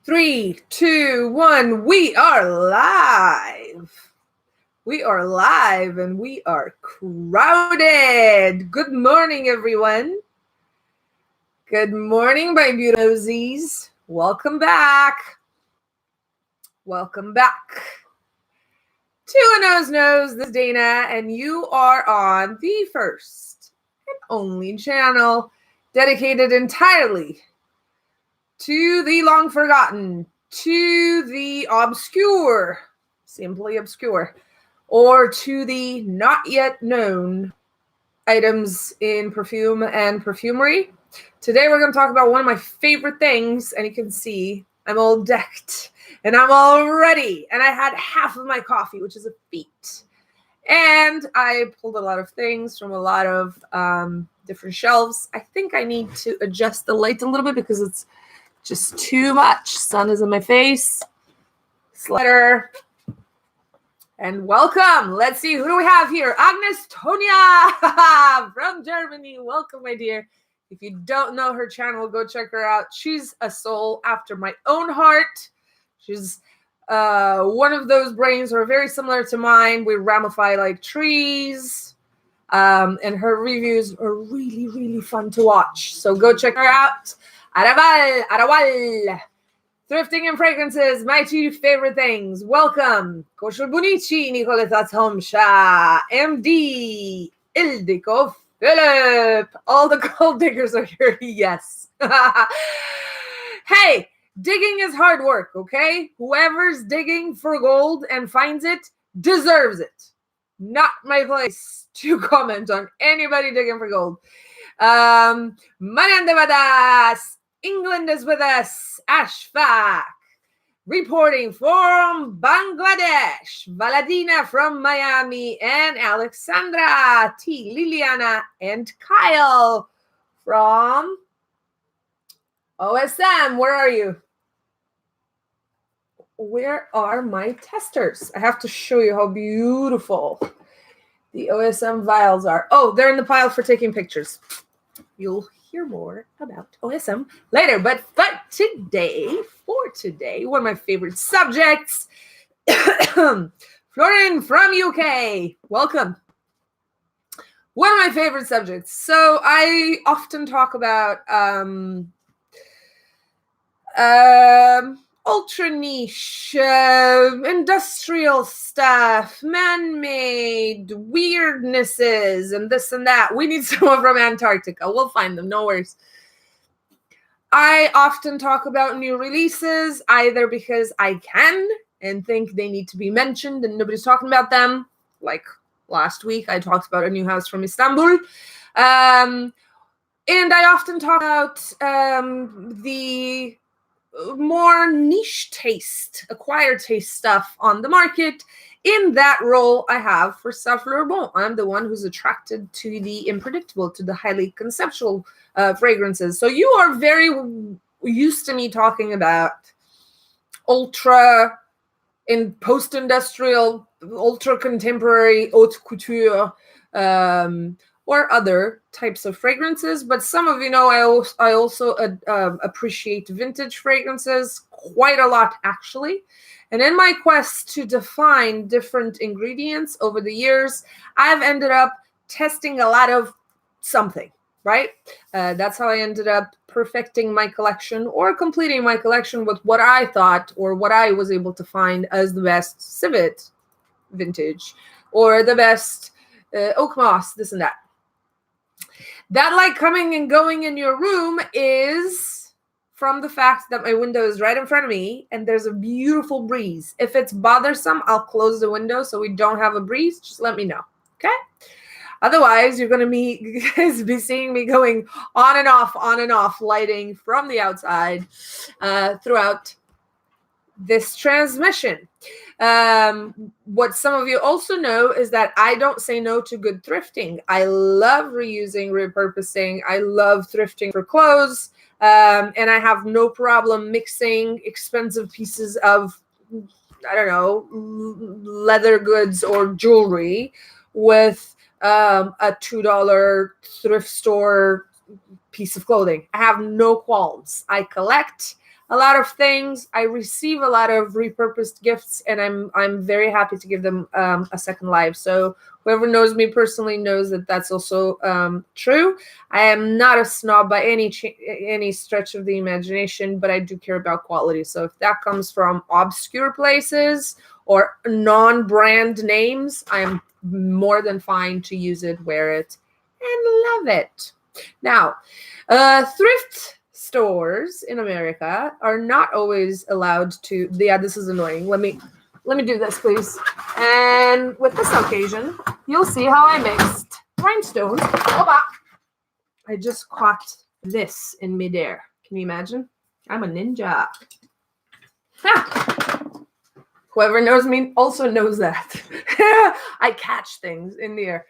Three, two, one. We are live. We are live and we are crowded. Good morning, everyone. Good morning, my beautosies. Welcome back. Welcome back to A Nose Knows. This is Dana, and you are on the first and only channel dedicated entirely to the long forgotten, to the obscure, simply obscure, or to the not yet known items in perfume and perfumery. Today we're going to talk about one of my favorite things, and you can see I'm all decked and I'm all ready, and I had half of my coffee, which is a feat. And I pulled a lot of things from a lot of different shelves. I think I need to adjust the light a little bit because it's just too much. Sun is in my face. Slider. And welcome. Let's see. Who do we have here? Agnes Tonia from Germany. Welcome, my dear. If you don't know her channel, go check her out. She's a soul after my own heart. She's one of those brains who are very similar to mine. We ramify like trees. And her reviews are really, really fun to watch. So go check her out. Arawal. Thrifting and fragrances, my two favorite things. Welcome. Kosher Bunici, Nicoletta Tomsha, MD, Ildiko Philip. All the gold diggers are here. Yes. Hey, digging is hard work, okay? Whoever's digging for gold and finds it deserves it. Not my place to comment on anybody digging for gold. Manandavadas. England is with us. Ashfaq. Reporting from Bangladesh. Valadina from Miami. And Alexandra, T. Liliana, and Kyle from OSM. Where are you? Where are my testers? I have to show you how beautiful the OSM vials are. Oh, they're in the pile for taking pictures. You'll hear more about OSM later. But for today, one of my favorite subjects, Florin from UK. Welcome. One of my favorite subjects. So I often talk about ultra niche, industrial stuff, man-made weirdnesses, and this and that. We need someone from Antarctica. We'll find them. No worries. I often talk about new releases, either because I can and think they need to be mentioned and nobody's talking about them. Like last week, I talked about a new house from Istanbul. And I often talk about the more niche taste, acquired taste stuff on the market. In that role I have for Saint Laurent. I'm the one who's attracted to the unpredictable, to the highly conceptual fragrances. So you are very used to me talking about ultra in post-industrial, ultra contemporary haute couture, or other types of fragrances. But some of you know I also appreciate vintage fragrances quite a lot, actually. And in my quest to define different ingredients over the years, I've ended up testing a lot of something, right? That's how I ended up perfecting my collection or completing my collection with what I thought or what I was able to find as the best civet vintage or the best oak moss, this and that. That light coming and going in your room is from the fact that my window is right in front of me and there's a beautiful breeze. If it's bothersome, I'll close the window so we don't have a breeze. Just let me know, okay? Otherwise, you're going to be seeing me going on and off lighting from the outside throughout this transmission. What some of you also know is that I don't say no to good thrifting. I love reusing, repurposing. I love thrifting for clothes. And I have no problem mixing expensive pieces of, I don't know, leather goods or jewelry with a $2 thrift store piece of clothing. I have no qualms. I collect. a lot of things. I receive a lot of repurposed gifts, and I'm very happy to give them a second life. So whoever knows me personally knows that that's also true. I am not a snob by any stretch of the imagination, but I do care about quality. So if that comes from obscure places or non-brand names, I'm more than fine to use it, wear it, and love it. Now, thrift stores in America are not always allowed to. Yeah, this is annoying. Let me do this, please. And with this occasion, you'll see how I mixed rhinestones. Opa! I just caught this in midair. Can you imagine? I'm a ninja. Ha! Whoever knows me also knows that. I catch things in the air.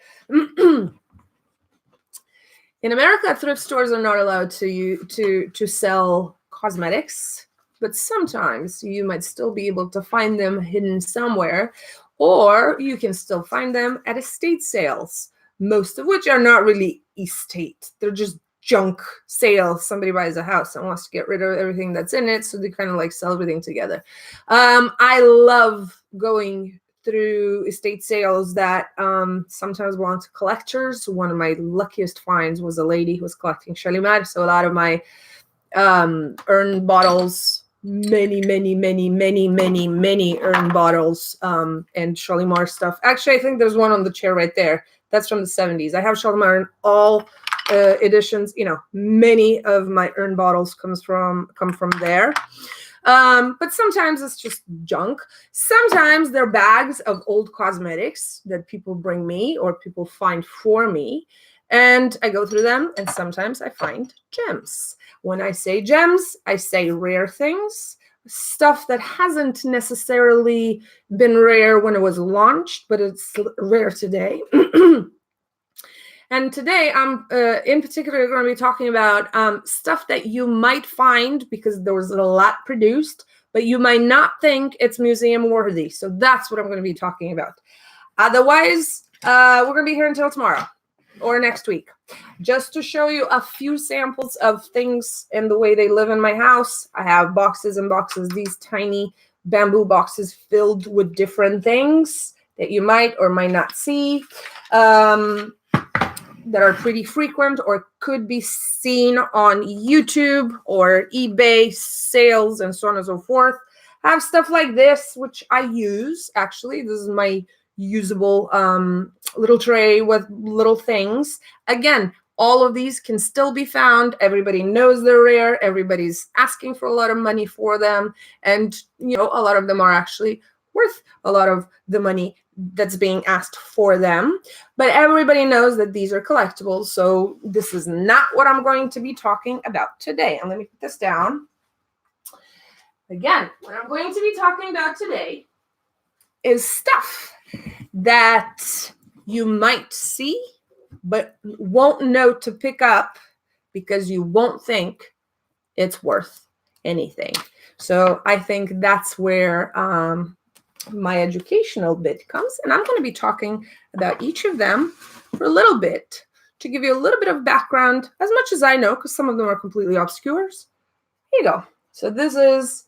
In America, thrift stores are not allowed to sell cosmetics, but sometimes you might still be able to find them hidden somewhere, or you can still find them at estate sales, most of which are not really estate. They're just junk sales. Somebody buys a house and wants to get rid of everything that's in it, so they kind of like sell everything together. I love going through estate sales that sometimes belong to collectors. One of my luckiest finds was a lady who was collecting Shalimar. So a lot of my urn bottles, many urn bottles and Shalimar stuff. Actually, I think there's one on the chair right there. That's from the 70s. I have Shalimar in all editions. You know, many of my urn bottles come from there. But sometimes it's just junk. Sometimes they're bags of old cosmetics that people bring me or people find for me. And I go through them, and sometimes I find gems. When I say gems, I say rare things, stuff that hasn't necessarily been rare when it was launched, but it's rare today. And today, I'm in particular going to be talking about stuff that you might find because there was a lot produced, but you might not think it's museum worthy. So that's what I'm going to be talking about. Otherwise, we're going to be here until tomorrow or next week, just to show you a few samples of things and the way they live in my house. I have boxes and boxes, these tiny bamboo boxes filled with different things that you might or might not see. That are pretty frequent or could be seen on YouTube or eBay sales and so on and so forth. I have stuff like this, which I use. Actually, this is my usable little tray with little things. Again, all of these can still be found. Everybody knows they're rare. Everybody's asking for a lot of money for them. And, you know, a lot of them are actually worth a lot of the money that's being asked for them. But everybody knows that these are collectibles. So this is not what I'm going to be talking about today. And let me put this down. Again, what I'm going to be talking about today is stuff that you might see, but won't know to pick up because you won't think it's worth anything. So I think that's where my educational bit comes, and I'm going to be talking about each of them for a little bit to give you a little bit of background, as much as I know, because some of them are completely obscure. Here you go. So this is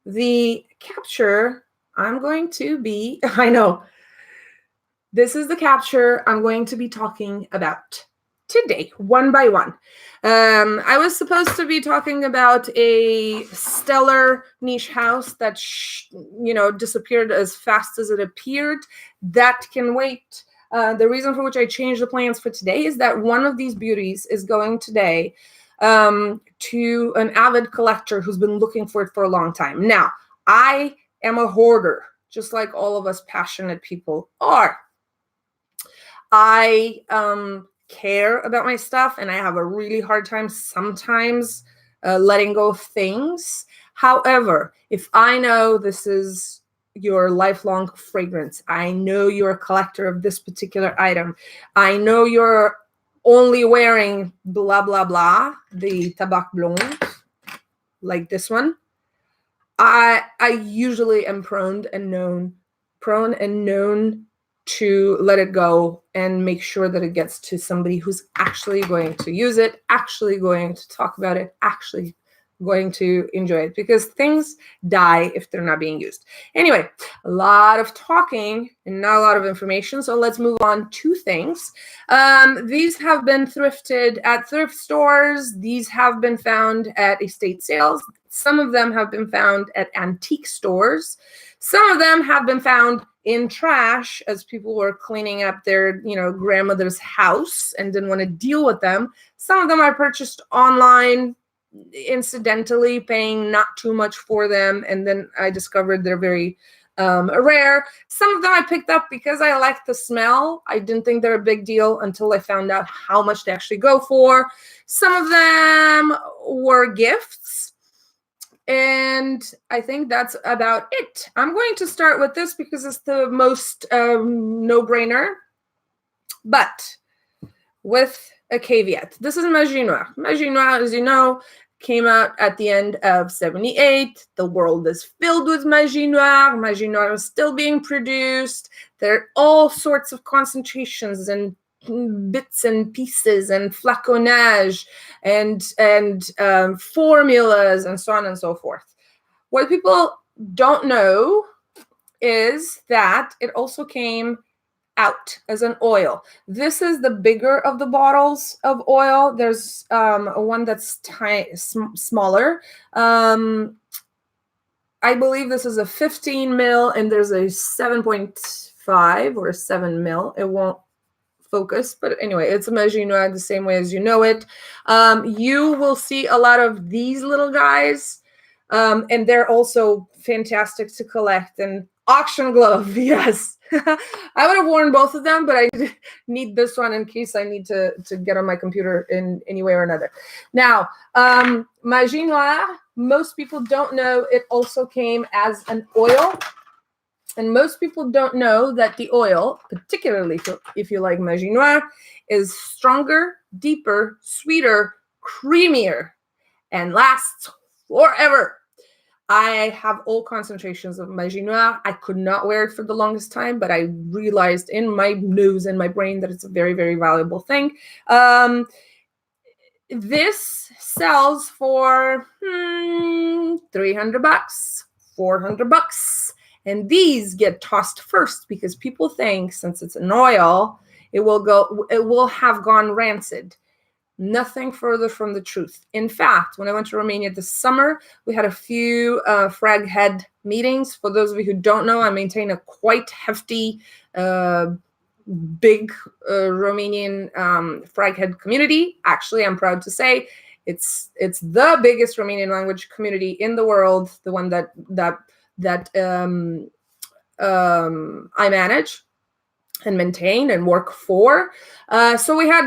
the capture I'm going to be, I know, this is the capture I'm going to be talking about today, one by one. I was supposed to be talking about a stellar niche house that, disappeared as fast as it appeared. That can wait. The reason for which I changed the plans for today is that one of these beauties is going today to an avid collector who's been looking for it for a long time. Now, I am a hoarder, just like all of us passionate people are. I care about my stuff, and I have a really hard time sometimes letting go of things. However, if I know this is your lifelong fragrance, I know you're a collector of this particular item, I know you're only wearing blah, blah, blah, the Tabac Blonde, like this one, I usually am prone and known to let it go and make sure that it gets to somebody who's actually going to use it, actually going to talk about it, actually going to enjoy it, because things die if they're not being used. Anyway, a lot of talking and not a lot of information, so let's move on to things. These have been thrifted at thrift stores. These have been found at estate sales. Some of them have been found at antique stores. Some of them have been found in trash as people were cleaning up their, grandmother's house and didn't want to deal with them. Some of them I purchased online, incidentally, paying not too much for them, and then I discovered they're very rare. Some of them I picked up because I liked the smell. I didn't think they're a big deal until I found out how much they actually go for. Some of them were gifts. And I think that's about it. I'm going to start with this because it's the most no-brainer, but with a caveat. This is Magie Noire. Magie Noire, as you know, came out at the end of 78. The world is filled with Magie Noire. Magie Noire is still being produced. There are all sorts of concentrations and bits and pieces and flaconnage and formulas and so on and so forth. What people don't know is that it also came out as an oil. This is the bigger of the bottles of oil. There's one that's smaller. I believe this is a 15 mil, and there's a 7.5 or a 7 mil. It won't focus, but anyway, it's a Magie Noire the same way as you know it. You will see a lot of these little guys, and they're also fantastic to collect. And auction glove, yes. I would have worn both of them, but I need this one in case I need to get on my computer in any way or another. Now, Magie Noire, most people don't know it also came as an oil. And most people don't know that the oil, particularly if you like Magie Noire, is stronger, deeper, sweeter, creamier, and lasts forever. I have all concentrations of Magie Noire. I could not wear it for the longest time, but I realized in my nose and my brain that it's a very, very valuable thing. This sells for $300, $400. And these get tossed first because people think since it's an oil, it will have gone rancid. Nothing further from the truth. In fact, when I went to Romania this summer, we had a few frag head meetings. For those of you who don't know, I maintain a quite hefty, big Romanian frag head community. Actually, I'm proud to say it's the biggest Romanian language community in the world, the one that I manage and maintain and work for. So we had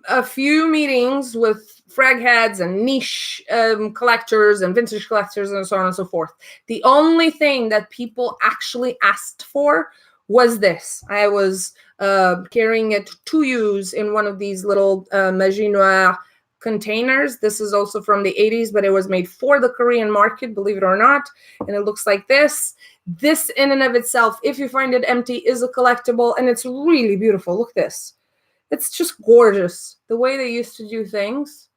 a few meetings with frag heads and niche collectors and vintage collectors and so on and so forth. The only thing that people actually asked for was this. I was carrying it to use in one of these little Magie Noire containers. This is also from the 80s, but it was made for the Korean market, believe it or not. And it looks like this. This in and of itself, if you find it empty, is a collectible, and it's really beautiful. Look at this. It's just gorgeous. The way they used to do things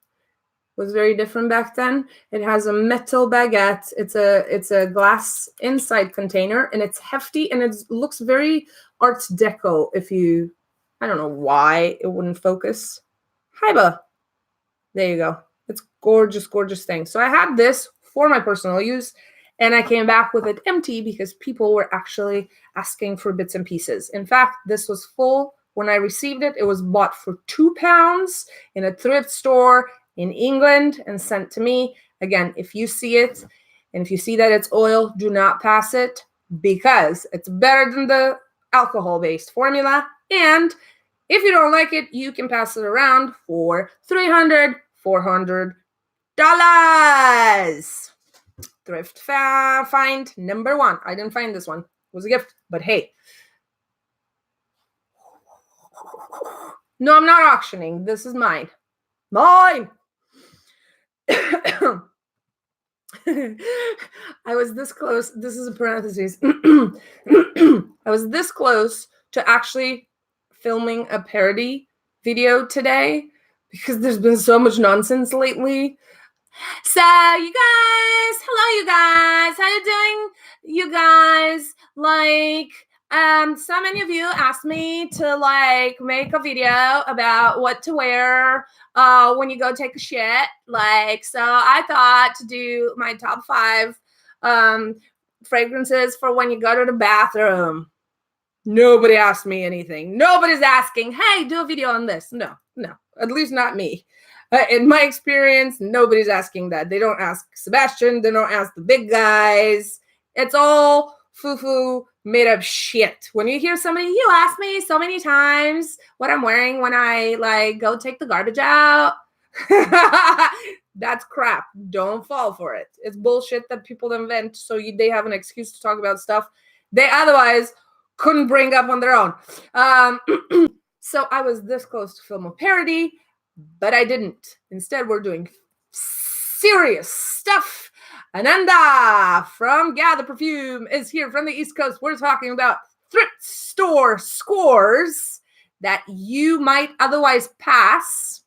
was very different back then. It has a metal baguette. It's a glass inside container, and it's hefty, and it looks very Art Deco. I don't know why it wouldn't focus. Hiba. There you go. It's gorgeous, gorgeous thing. So I had this for my personal use, and I came back with it empty because people were actually asking for bits and pieces. In fact, this was full when I received it. It was bought for £2 in a thrift store in England and sent to me. Again, if you see it and if you see that it's oil, do not pass it because it's better than the alcohol-based formula. And if you don't like it, you can pass it around for $300, $400. Thrift find number one. I didn't find this one. It was a gift, but hey. No, I'm not auctioning. This is mine. Mine! I was this close. This is a parentheses. I was this close to actually filming a parody video today because there's been so much nonsense lately. So, you guys, hello, you guys. How you doing, you guys? Like, so many of you asked me to like make a video about what to wear when you go take a shit. Like, so I thought to do my top 5 fragrances for when you go to the bathroom. Nobody asked me anything. Nobody's asking, hey, do a video on this. No, at least not me. In my experience, nobody's asking that. They don't ask Sebastian. They don't ask the big guys. It's all foo-foo made up shit. When you hear somebody, you ask me so many times what I'm wearing when I like go take the garbage out. That's crap. Don't fall for it. It's bullshit that people invent so they have an excuse to talk about stuff they otherwise couldn't bring up on their own. So I was this close to film a parody, but I didn't. Instead, we're doing serious stuff. Ananda from Gather Perfume is here from the East Coast. We're talking about thrift store scores that you might otherwise pass.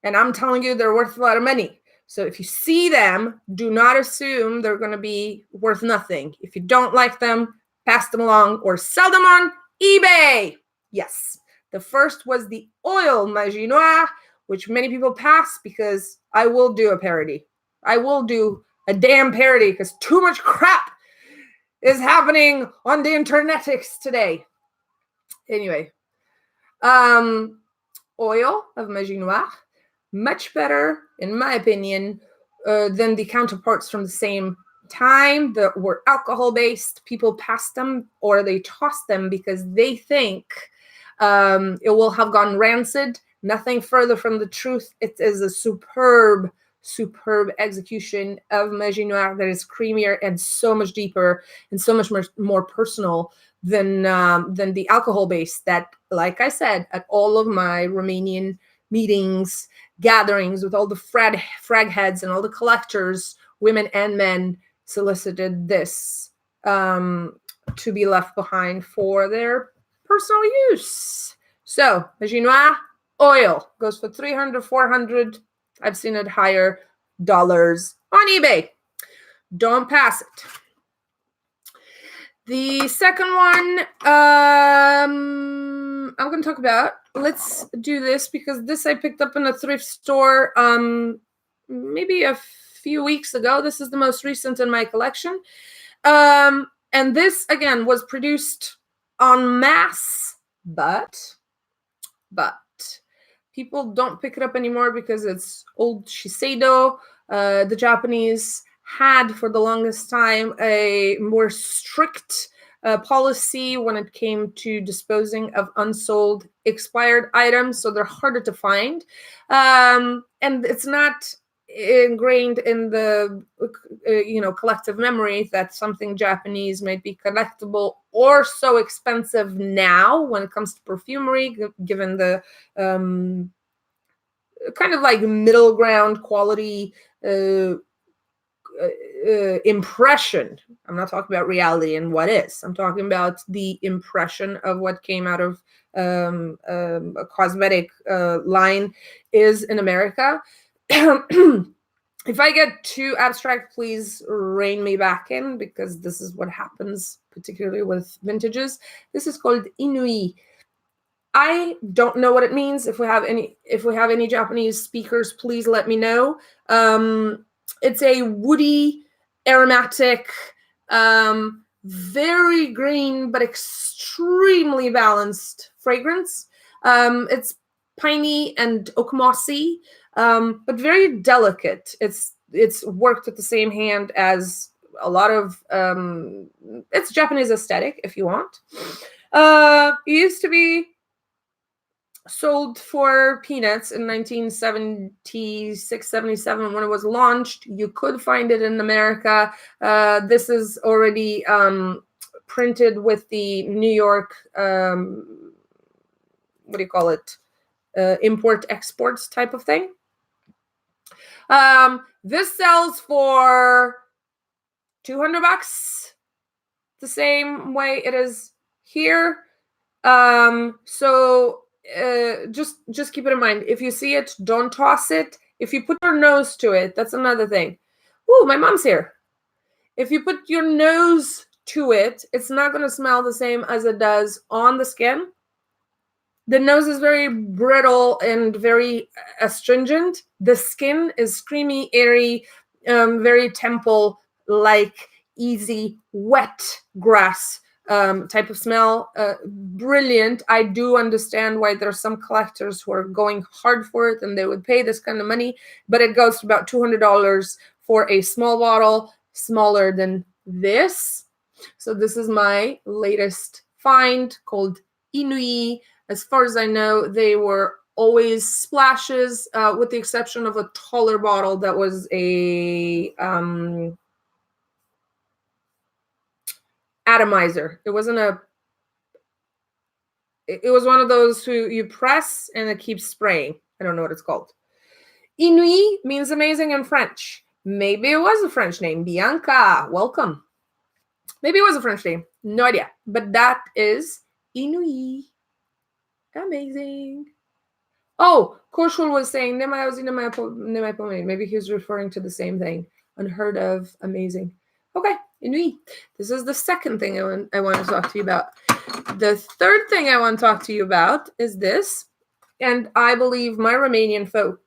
And I'm telling you, they're worth a lot of money. So if you see them, do not assume they're going to be worth nothing. If you don't like them, pass them along or sell them on eBay. Yes. The first was the oil Magie Noire, which many people pass because I will do a parody. I will do a damn parody because too much crap is happening on the internetics today. Anyway, oil of Magie Noire, much better, in my opinion, than the counterparts from the same time that were alcohol-based. People pass them or they toss them because they think it will have gone rancid. Nothing further from the truth. It is a superb execution of Magie Noire that is creamier and so much deeper and so much more personal than the alcohol-based that, like I said, at all of my Romanian meetings, gatherings with all the frag heads and all the collectors, women and men, solicited this to be left behind for their personal use. So, Magie Noire oil goes for $300, $400. I've seen it higher dollars on eBay. Don't pass it. The second one I'm going to talk about. Let's do this because this I picked up in a thrift store maybe a few weeks ago. This is the most recent in my collection. And this, again, was produced en masse, but people don't pick it up anymore because it's old Shiseido. The Japanese had for the longest time a more strict policy when it came to disposing of unsold expired items, so they're harder to find. And it's not ingrained in the collective memory that something Japanese might be collectible or so expensive now when it comes to perfumery, given the kind of like middle ground quality impression. I'm not talking about reality and what is. I'm talking about the impression of what came out of a cosmetic line is in America. If I get too abstract, please rein me back in because this is what happens, particularly with vintages. This is called Inui. I don't know what it means. If we have any Japanese speakers, please let me know. It's a woody, aromatic, very green but extremely balanced fragrance. It's piney and oak mossy, but very delicate. It's worked with the same hand as a lot of it's Japanese aesthetic, if you want. It used to be sold for peanuts in 1976, 77 when it was launched. You could find it in America. This is already printed with the New York, what do you call it? Import exports type of thing. This sells for $200 the same way it is here. So just keep it in mind. If you see it, don't toss it. If you put your nose to it, that's another thing. Ooh, my mom's here. If you put your nose to it, it's not going to smell the same as it does on the skin. The nose is very brittle and very astringent. The skin is creamy, airy, very temple-like, easy, wet grass type of smell. Brilliant. I do understand why there's some collectors who are going hard for it and they would pay this kind of money, but it goes to about $200 for a small bottle, smaller than this. So this is my latest find called Inouï. As far as I know, they were always splashes, with the exception of a taller bottle that was a atomizer. It wasn't a. It was one of those who you press and it keeps spraying. I don't know what it's called. Inouï means amazing in French. Maybe it was a French name. Bianca, welcome. Maybe it was a French name. No idea. But that is Inouï. Amazing. Oh, Korshul was saying, maybe he was referring to the same thing. Unheard of, amazing. Okay, Inouï. This is the second thing I want to talk to you about. The third thing I want to talk to you about is this. And I believe my Romanian folk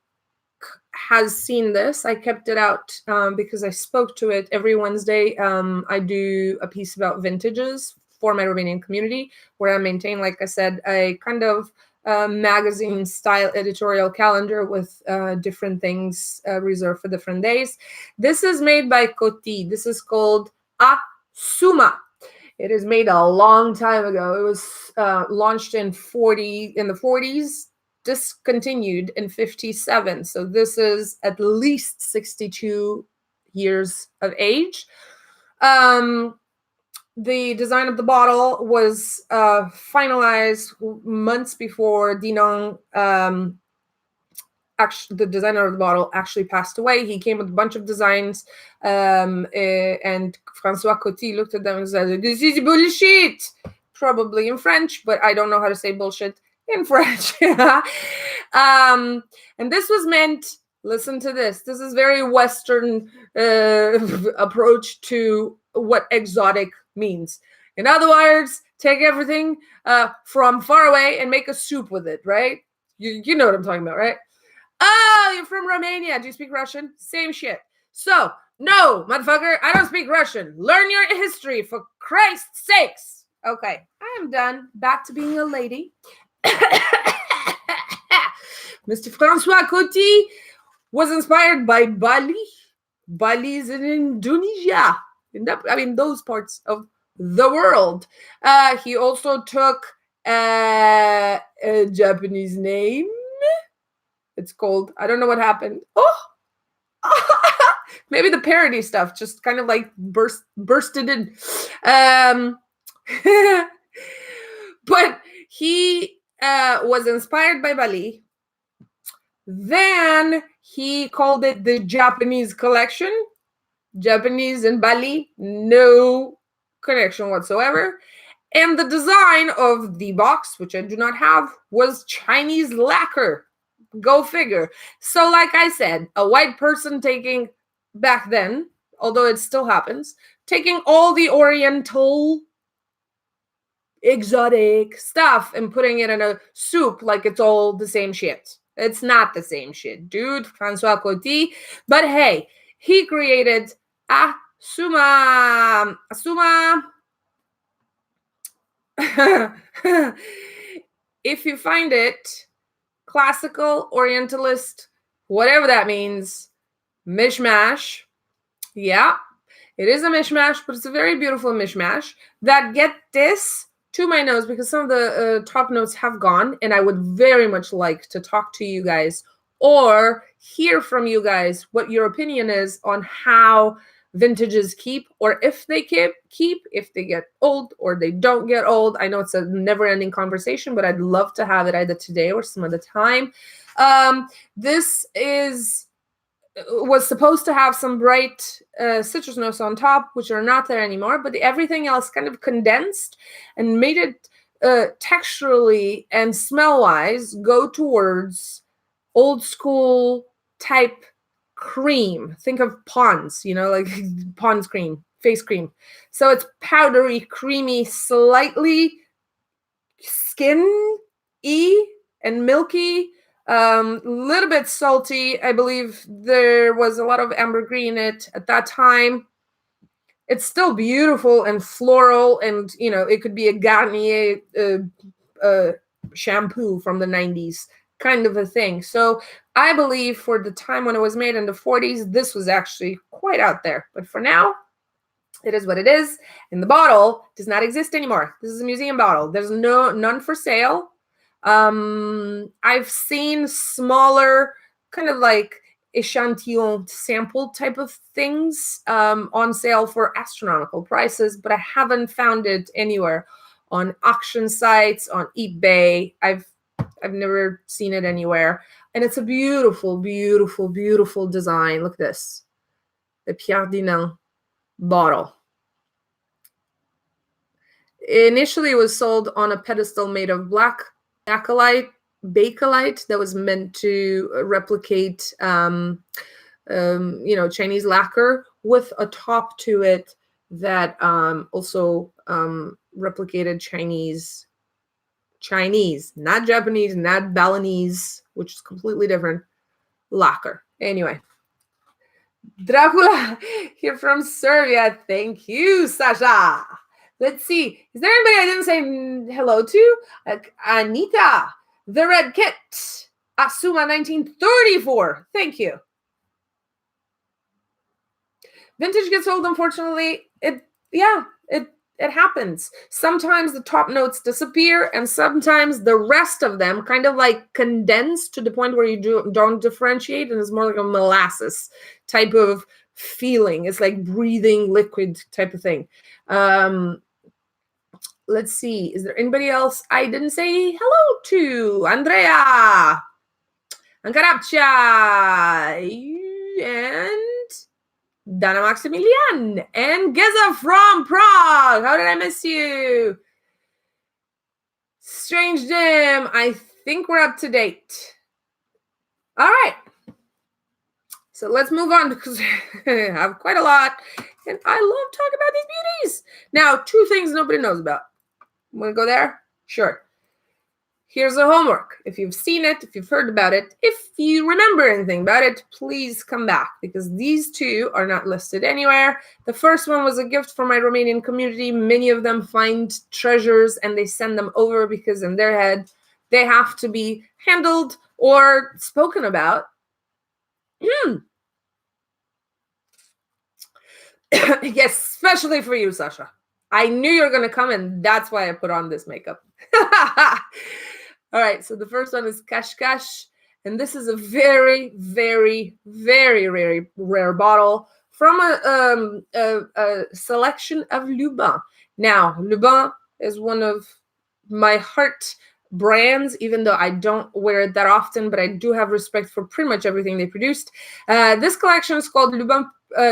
has seen this. I kept it out because I spoke to it every Wednesday. I do a piece about vintages for my Romanian community, where I maintain, like I said, a kind of magazine style editorial calendar with different things reserved for different days. This is made by Coty. This is called Asuma. It is made a long time ago. It was launched in the 40s, discontinued in 57. So this is at least 62 years of age. The design of the bottle was finalized months before Dinong, the designer of the bottle, actually passed away. He came with a bunch of designs, and François Coty looked at them and said, "This is bullshit," probably in French, but I don't know how to say bullshit in French. And this was meant, listen to this. This is very Western approach to what exotic means. In other words, take everything from far away and make a soup with it, right? You know what I'm talking about, right? Oh, you're from Romania. Do you speak Russian? Same shit. So, no, motherfucker, I don't speak Russian. Learn your history, for Christ's sakes. Okay, I am done. Back to being a lady. Mr. François Coty was inspired by Bali. Bali is in Indonesia. Those parts of the world. He also took a Japanese name. It's called, I don't know what happened. Oh, maybe the parody stuff just kind of like bursted in. But he was inspired by Bali. Then he called it the Japanese collection. Japanese and Bali, no connection whatsoever. And the design of the box, which I do not have, was Chinese lacquer. Go figure. So like I said, a white person taking, back then, although it still happens, taking all the Oriental exotic stuff and putting it in a soup like it's all the same shit. It's not the same shit, dude. François Coty. But hey, he created Asuma. If you find it, classical, Orientalist, whatever that means, mishmash. Yeah, it is a mishmash, but it's a very beautiful mishmash that, get this, to my nose, because some of the top notes have gone, and I would very much like to talk to you guys or hear from you guys what your opinion is on how vintages keep, or if they keep, if they get old or they don't get old. I know it's a never-ending conversation, but I'd love to have it either today or some other time. This was supposed to have some bright citrus notes on top, which are not there anymore, but everything else kind of condensed and made it texturally and smell-wise go towards old school type cream. Think of Pond's, like Pond's cream, face cream. So it's powdery, creamy, slightly skin-y and milky, little bit salty. I believe there was a lot of ambergris in it at that time. It's still beautiful and floral, and it could be a Garnier shampoo from the 90s kind of a thing. So I believe for the time when it was made in the 40s, this was actually quite out there. But for now, it is what it is. And the bottle does not exist anymore. This is a museum bottle. There's none for sale. I've seen smaller kind of like echantillon sample type of things on sale for astronomical prices, but I haven't found it anywhere on auction sites, on eBay. I've never seen it anywhere. And it's a beautiful, beautiful, beautiful design. Look at this. The Pierre Dinan bottle. Initially, it was sold on a pedestal made of black bakelite that was meant to replicate, Chinese lacquer, with a top to it that also replicated Chinese, not Japanese, not Balinese, which is completely different, lacquer. Anyway, Dracula here from Serbia. Thank you, Sasha. Let's see. Is there anybody I didn't say hello to? Anita, the Red Kit, Asuma 1934. Thank you. Vintage gets old, unfortunately. It happens. Sometimes the top notes disappear, and sometimes the rest of them kind of like condense to the point where you don't differentiate, and it's more like a molasses type of feeling. It's like breathing liquid type of thing. Let's see. Is there anybody else I didn't say hello to? Andrea, Ankarapcha, and Dana Maximilian, and Geza from Prague. How did I miss you? Strange Jim, I think we're up to date. All right. So let's move on because I have quite a lot, and I love talking about these beauties. Now, 2 things nobody knows about. Want to go there? Sure. Here's the homework. If you've seen it, if you've heard about it, if you remember anything about it, please come back, because these 2 are not listed anywhere. The first one was a gift from my Romanian community. Many of them find treasures and they send them over because in their head, they have to be handled or spoken about. Yes, especially for you, Sasha. I knew you were going to come, and that's why I put on this makeup. All right, so the first one is Kashkash, and this is a very, very, very rare bottle from a selection of Lubin. Now, Lubin is one of my heart brands, even though I don't wear it that often, but I do have respect for pretty much everything they produced. This collection is called Lubin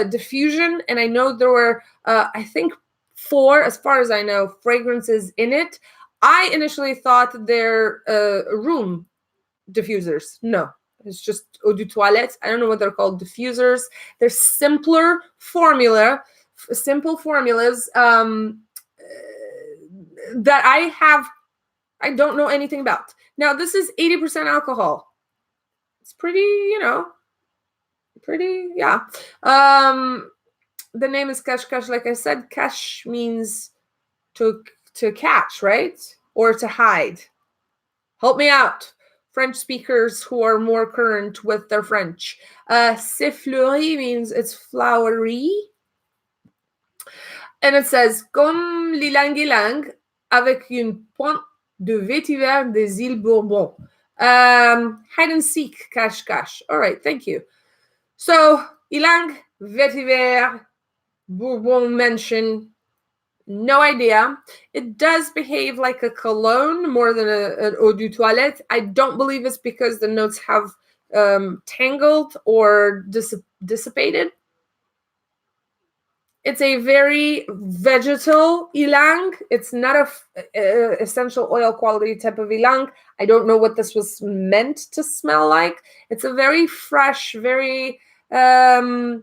Diffusion, and I know there were, I think, 4, as far as I know, fragrances in it. I initially thought they're room diffusers. No, it's just eau de toilette. I don't know what they're called, diffusers. They're simple formulas that I don't know anything about. Now, this is 80% alcohol. It's pretty, yeah. The name is Kashkash. Like I said, kash means to catch, right? Or to hide. Help me out, French speakers who are more current with their French. C'est fleuri means it's flowery. And it says, comme l'ilang-ilang avec une pointe de vétiver des îles Bourbon. Hide and seek, cache-cache. All right, thank you. So, ilang, vétiver, Bourbon mention, no idea. It does behave like a cologne more than an eau de toilette. I don't believe it's because the notes have tangled or dissipated. It's a very vegetal ylang. It's not a essential oil quality type of ylang. I don't know what this was meant to smell like. It's a very fresh, very yeah,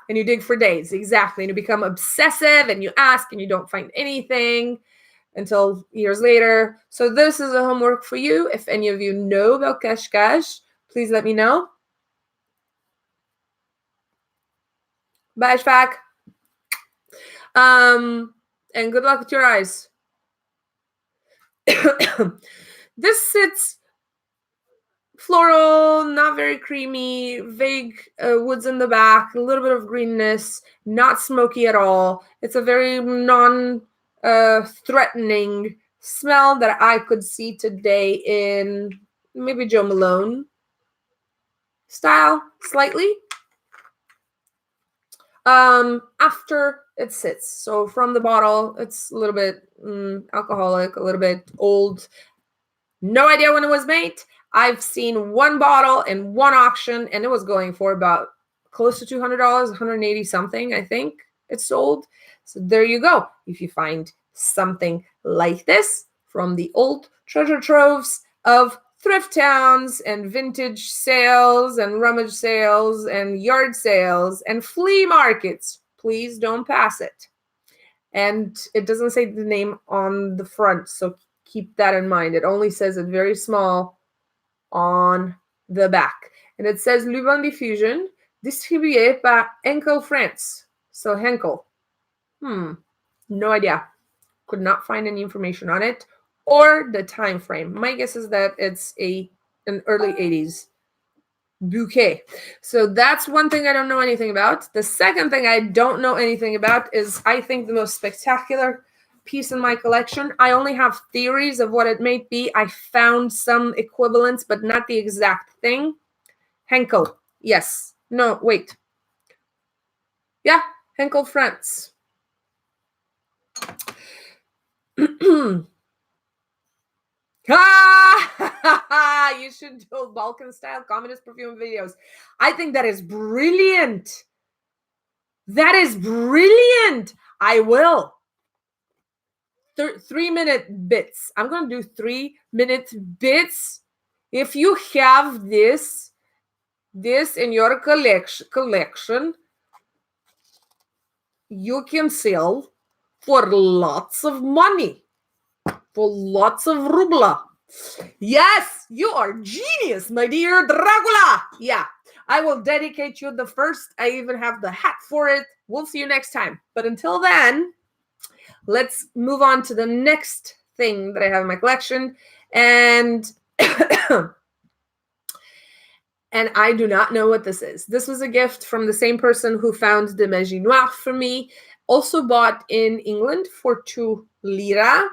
and you dig for days, exactly, and you become obsessive and you ask and you don't find anything until years later. So this is a homework for you. If any of you know about cache, please let me know. Bye, Shpak. And good luck with your eyes. This sits floral, not very creamy, vague woods in the back, a little bit of greenness, not smoky at all. It's a very non-threatening smell that I could see today in maybe Joe Malone style, slightly. After it sits. So from the bottle, it's a little bit alcoholic, a little bit old. No idea when it was made. I've seen one bottle in one auction, and it was going for about close to $200, 180 something, I think it sold. So there you go. If you find something like this from the old treasure troves of thrift towns and vintage sales and rummage sales and yard sales and flea markets, please don't pass it. And it doesn't say the name on the front, so keep that in mind. It only says it very small on the back. And it says Lubin Diffusion, distribué par Henkel France. So Henkel. No idea. Could not find any information on it or the time frame. My guess is that it's an early 80s bouquet. So that's one thing I don't know anything about. The second thing I don't know anything about is, I think, the most spectacular piece in my collection. I only have theories of what it may be. I found some equivalents, but not the exact thing. Henkel. Yes. No, wait. Yeah, Henkel France. You should do Balkan style communist perfume videos. I think that is brilliant. That is brilliant. I will. 3-minute bits. I'm going to do 3-minute bits. If you have this in your collection, you can sell for lots of money, for lots of rubla. Yes, you are genius, my dear Dracula. Yeah, I will dedicate you the first. I even have the hat for it. We'll see you next time. But until then, let's move on to the next thing that I have in my collection. And and I do not know what this is. This was a gift from the same person who found the Magie Noire for me. Also bought in England for 2 lira.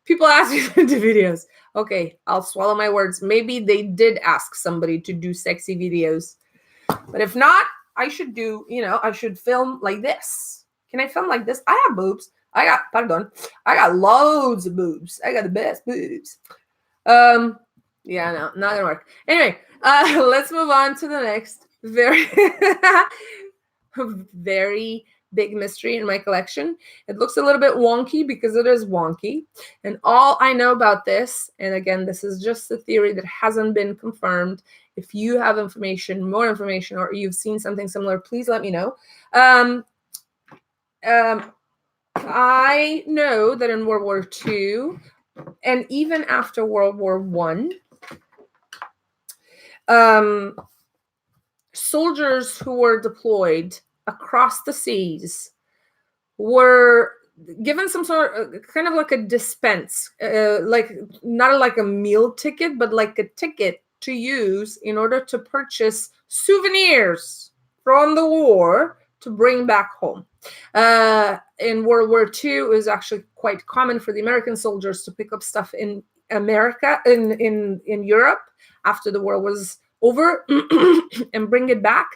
People ask me to do videos. Okay, I'll swallow my words. Maybe they did ask somebody to do sexy videos. But if not, I should do, I should film like this. Can I film like this? I have boobs. I got loads of boobs. I got the best boobs. Yeah, no, not gonna work. Anyway, let's move on to the next very, very big mystery in my collection. It looks a little bit wonky because it is wonky. And all I know about this, and again, this is just a theory that hasn't been confirmed. If you have more information, or you've seen something similar, please let me know. I know that in World War II, and even after World War I, soldiers who were deployed across the seas were given some sort of kind of like a dispense, like not like a meal ticket, but like a ticket to use in order to purchase souvenirs from the war to bring back home. In World War II, it was actually quite common for the American soldiers to pick up stuff in America, in Europe, after the war was over and bring it back.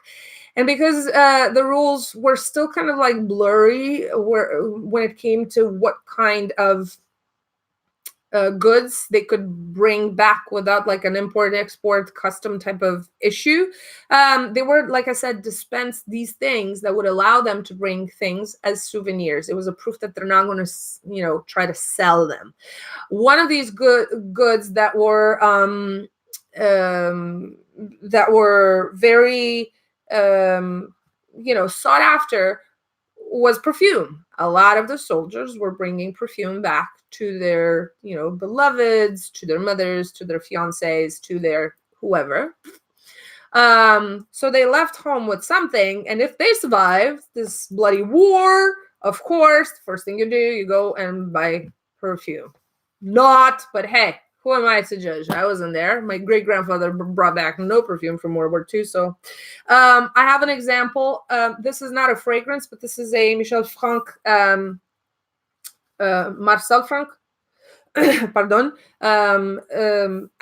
And because the rules were still kind of like blurry when it came to what kind of goods they could bring back without like an import-export custom type of issue. They were, like I said, dispensed these things that would allow them to bring things as souvenirs. It was a proof that they're not going to, try to sell them. One of these goods that were very sought after was perfume. A lot of the soldiers were bringing perfume back to their, beloveds, to their mothers, to their fiancés, to their whoever. So they left home with something, and if they survived this bloody war, of course, the first thing you do, you go and buy perfume. But hey, who am I to judge? I wasn't there. My great-grandfather brought back no perfume from World War II. So I have an example. This is not a fragrance, but this is a Marcel Franck, pardon,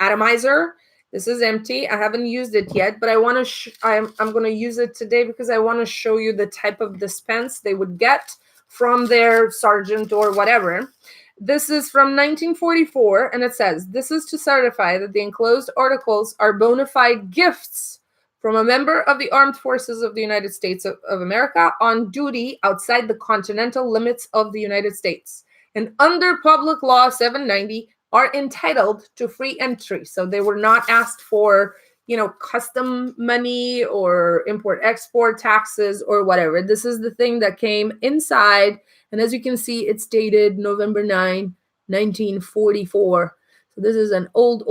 atomizer. This is empty. I haven't used it yet, but I want to. I'm going to use it today because I want to show you the type of dispense they would get from their sergeant or whatever. This is from 1944, and it says, "This is to certify that the enclosed articles are bona fide gifts from a member of the Armed Forces of the United States of America on duty outside the continental limits of the United States, and under Public Law 790 are entitled to free entry." So they were not asked for, custom money or import-export taxes or whatever. This is the thing that came inside. And as you can see, it's dated November 9, 1944. So this is an old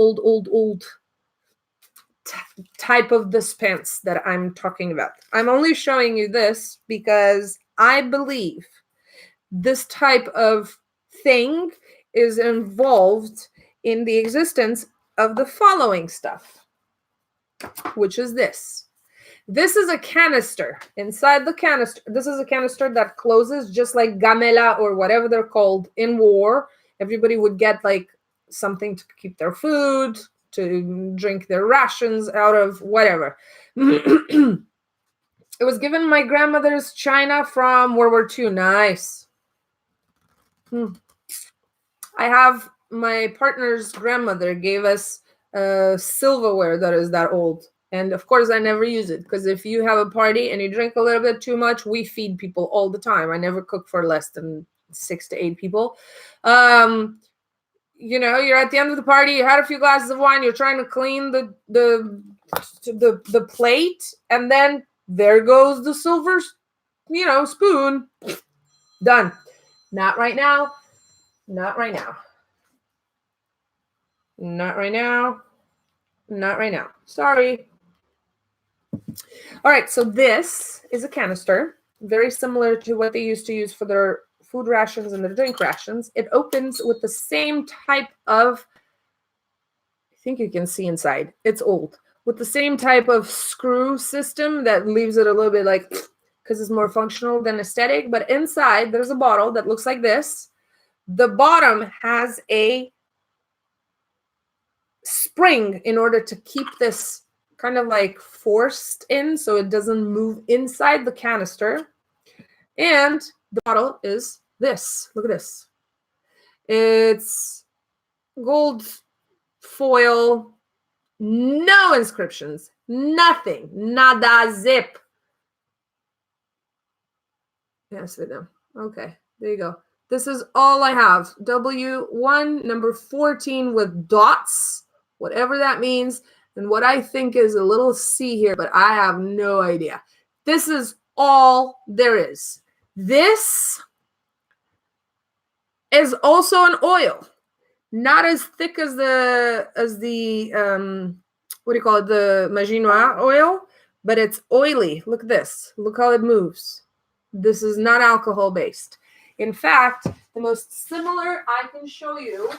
type of dispense that I'm talking about. I'm only showing you this because I believe this type of thing is involved in the existence of the following stuff, which is this. This is a canister. Inside the canister, this is a canister that closes just like gamela or whatever they're called in war. Everybody would get like something to keep their food, to drink their rations out of, whatever. It was given my grandmother's china from World War II. Nice. I have my partner's grandmother gave us silverware that is that old. And of course, I never use it because if you have a party and you drink a little bit too much, we feed people all the time. I never cook for less than 6 to 8 people. You're at the end of the party. You had a few glasses of wine. You're trying to clean the plate, and then there goes the silver, spoon. Done. Not right now. Not right now. Not right now. Not right now. Sorry. All right, so this is a canister, very similar to what they used to use for their food rations and their drink rations. It opens with the same type of, I think you can see inside, it's old, with the same type of screw system that leaves it a little bit like, because it's more functional than aesthetic. But inside, there's a bottle that looks like this. The bottom has a spring in order to keep this kind of like forced in so it doesn't move inside the canister. And the bottle is this. Look at this. It's gold foil, no inscriptions, nothing, nada, zip. Yes, with them. Okay, there you go. This is all I have. W1, number 14 with dots, whatever that means. And what I think is a little C here, but I have no idea. This is all there is. This is also an oil, not as thick as the what do you call it, the Maginois oil, but it's oily. Look at this. Look how it moves. This is not alcohol based. In fact, the most similar I can show you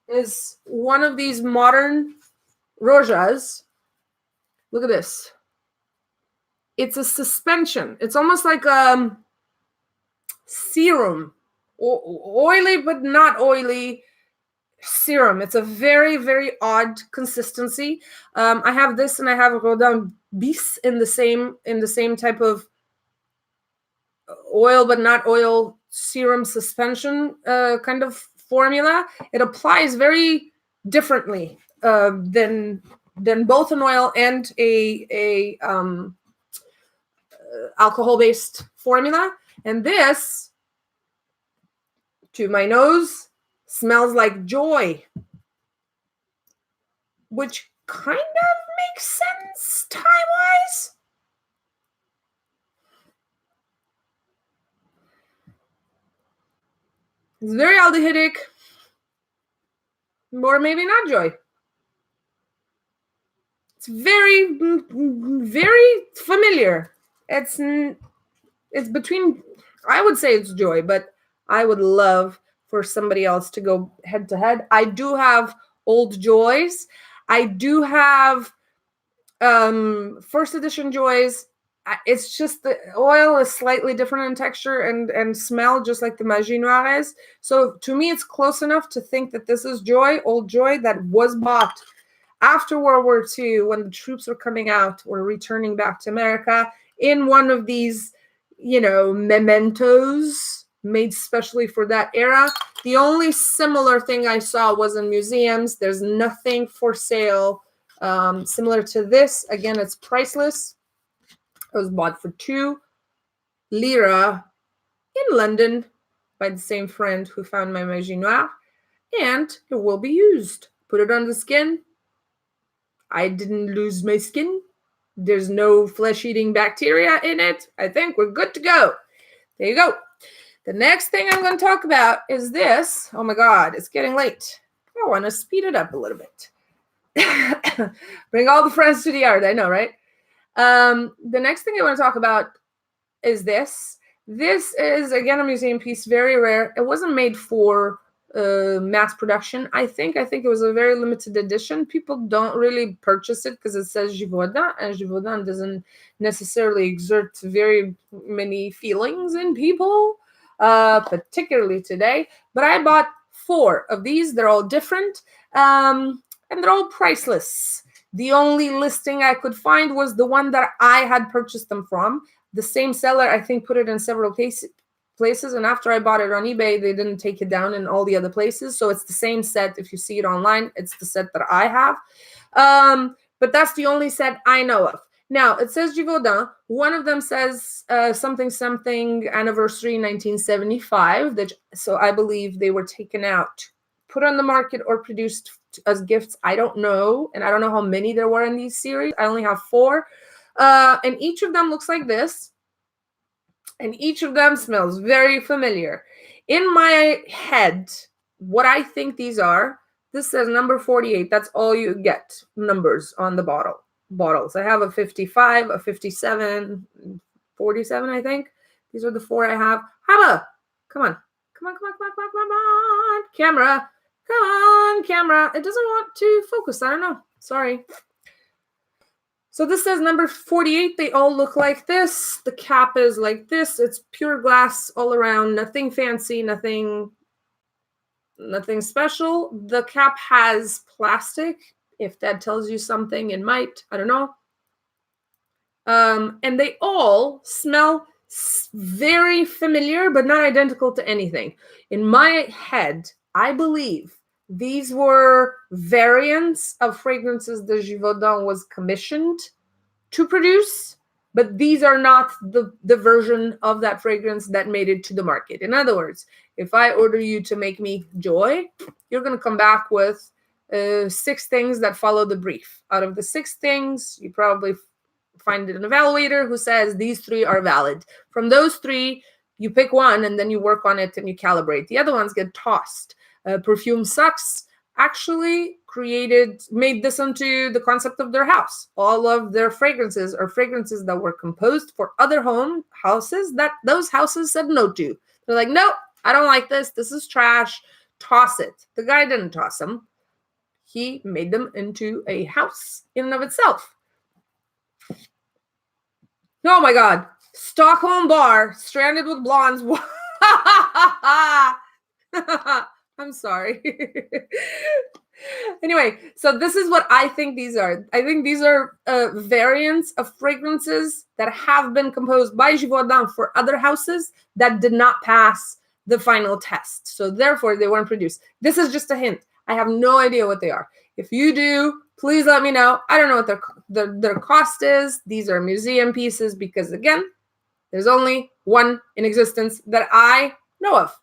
is one of these modern rojas. Look at this. It's a suspension. It's almost like serum, oily but not oily serum. It's a very, very odd consistency. I have this and I have Rodin bis in the same type of oil but not oil serum suspension kind of formula, it applies very differently than both an oil and a alcohol-based formula. And this, to my nose, smells like joy, which kind of makes sense time-wise. It's very aldehydic, or maybe not joy. It's very, very familiar. It's between, I would say it's joy, but I would love for somebody else to go head to head. I do have old joys. I do have first edition joys. It's just the oil is slightly different in texture and smell, just like the Magie Noire is. So to me, it's close enough to think that this is joy, old joy, that was bought after World War II, when the troops were coming out or returning back to America, in one of these, mementos made specially for that era. The only similar thing I saw was in museums. There's nothing for sale similar to this. Again, it's priceless. It was bought for 2 lira in London by the same friend who found my Magie Noire, and it will be used. Put it on the skin. I didn't lose my skin. There's no flesh-eating bacteria in it. I think we're good to go. There you go. The next thing I'm going to talk about is this. Oh my God, it's getting late. I want to speed it up a little bit. Bring all the friends to the yard. I know, right? The next thing I want to talk about is this. This is, again, a museum piece, very rare. It wasn't made for mass production. I think it was a very limited edition. People don't really purchase it because it says Givaudan, and Givaudan doesn't necessarily exert very many feelings in people, particularly today. But I bought 4 of these. They're all different, and they're all priceless. The only listing I could find was the one that I had purchased them from. The same seller, I think, put it in several places, and after I bought it on eBay, they didn't take it down in all the other places. So it's the same set. If you see it online, it's the set that I have. But that's the only set I know of. Now, it says Givaudan. One of them says something anniversary 1975. So I believe they were taken out, put on the market, or produced as gifts. I don't know. And I don't know how many there were in these series. I only have 4. And each of them looks like this. And each of them smells very familiar. In my head, what I think these are, this says number 48. That's all you get, numbers on the bottles. I have a 55, a 57, 47, I think. These are the 4 I have. Haba, come on. Camera, come on, camera. It doesn't want to focus. I don't know. Sorry. So this says number 48. They all look like this. The cap is like this. It's pure glass all around. Nothing fancy, nothing special. The cap has plastic. If that tells you something, it might. I don't know. And they all smell very familiar, but not identical to anything. In my head, I believe these were variants of fragrances that Givaudan was commissioned to produce, but these are not the version of that fragrance that made it to the market. In other words, if I order you to make me joy, you're going to come back with 6 things that follow the brief. Out of the 6 things, you probably find an evaluator who says these 3 are valid. From those 3, you pick one and then you work on it and you calibrate. The other ones get tossed. Perfume Sucks actually made this into the concept of their house. All of their fragrances are fragrances that were composed for other houses that those houses said no to. They're like, nope, I don't like this. This is trash. Toss it. The guy didn't toss them. He made them into a house in and of itself. Oh my God. Stockholm Bar, Stranded with Blondes. I'm sorry. Anyway, so this is what I think these are. I think these are variants of fragrances that have been composed by Givaudan for other houses that did not pass the final test. So therefore, they weren't produced. This is just a hint. I have no idea what they are. If you do, please let me know. I don't know what their cost is. These are museum pieces because, again, there's only one in existence that I know of.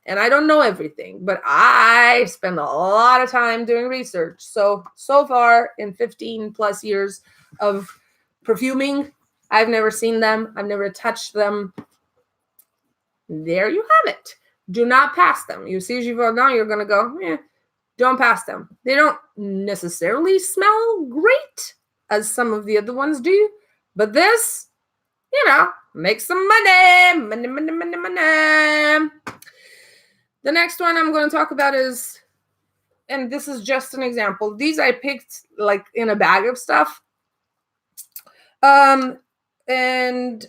And I don't know everything, but I spend a lot of time doing research. So far in 15 plus years of perfuming, I've never seen them. I've never touched them. There you have it. Do not pass them. You see Givaudan, you're going to go, don't pass them. They don't necessarily smell great as some of the other ones do, but this, make some money. The next one I'm going to talk about is, and this is just an example. These I picked like in a bag of stuff. And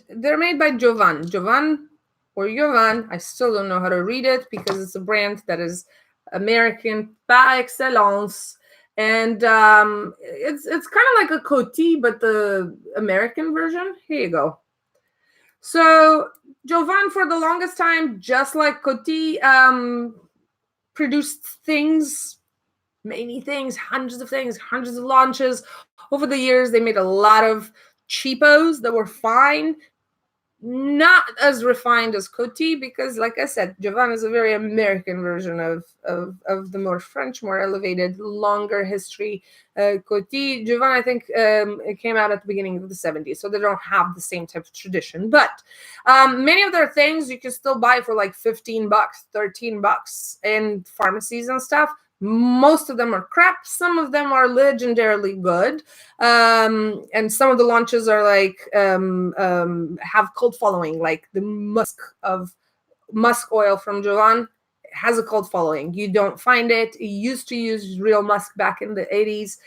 they're made by Jovan. Jovan or Jovan. I still don't know how to read it because it's a brand that is American par excellence. And it's kind of like a Coty, but the American version. Here you go. So Jovan, for the longest time, just like Coty, produced things, many things, hundreds of launches. Over the years, they made a lot of cheapos that were fine, not as refined as Coty, because, like I said, Jovan is a very American version of the more French, more elevated, longer history. Coty, Jovan, I think it came out at the beginning of the 70s, so they don't have the same type of tradition. But many of their things you can still buy for like $15, $13 in pharmacies and stuff. Most of them are crap. Some of them are legendarily good. And some of the launches are like, have cult following, like the musk oil from Jovan has a cult following. You don't find it. You used to use real musk back in the 80s.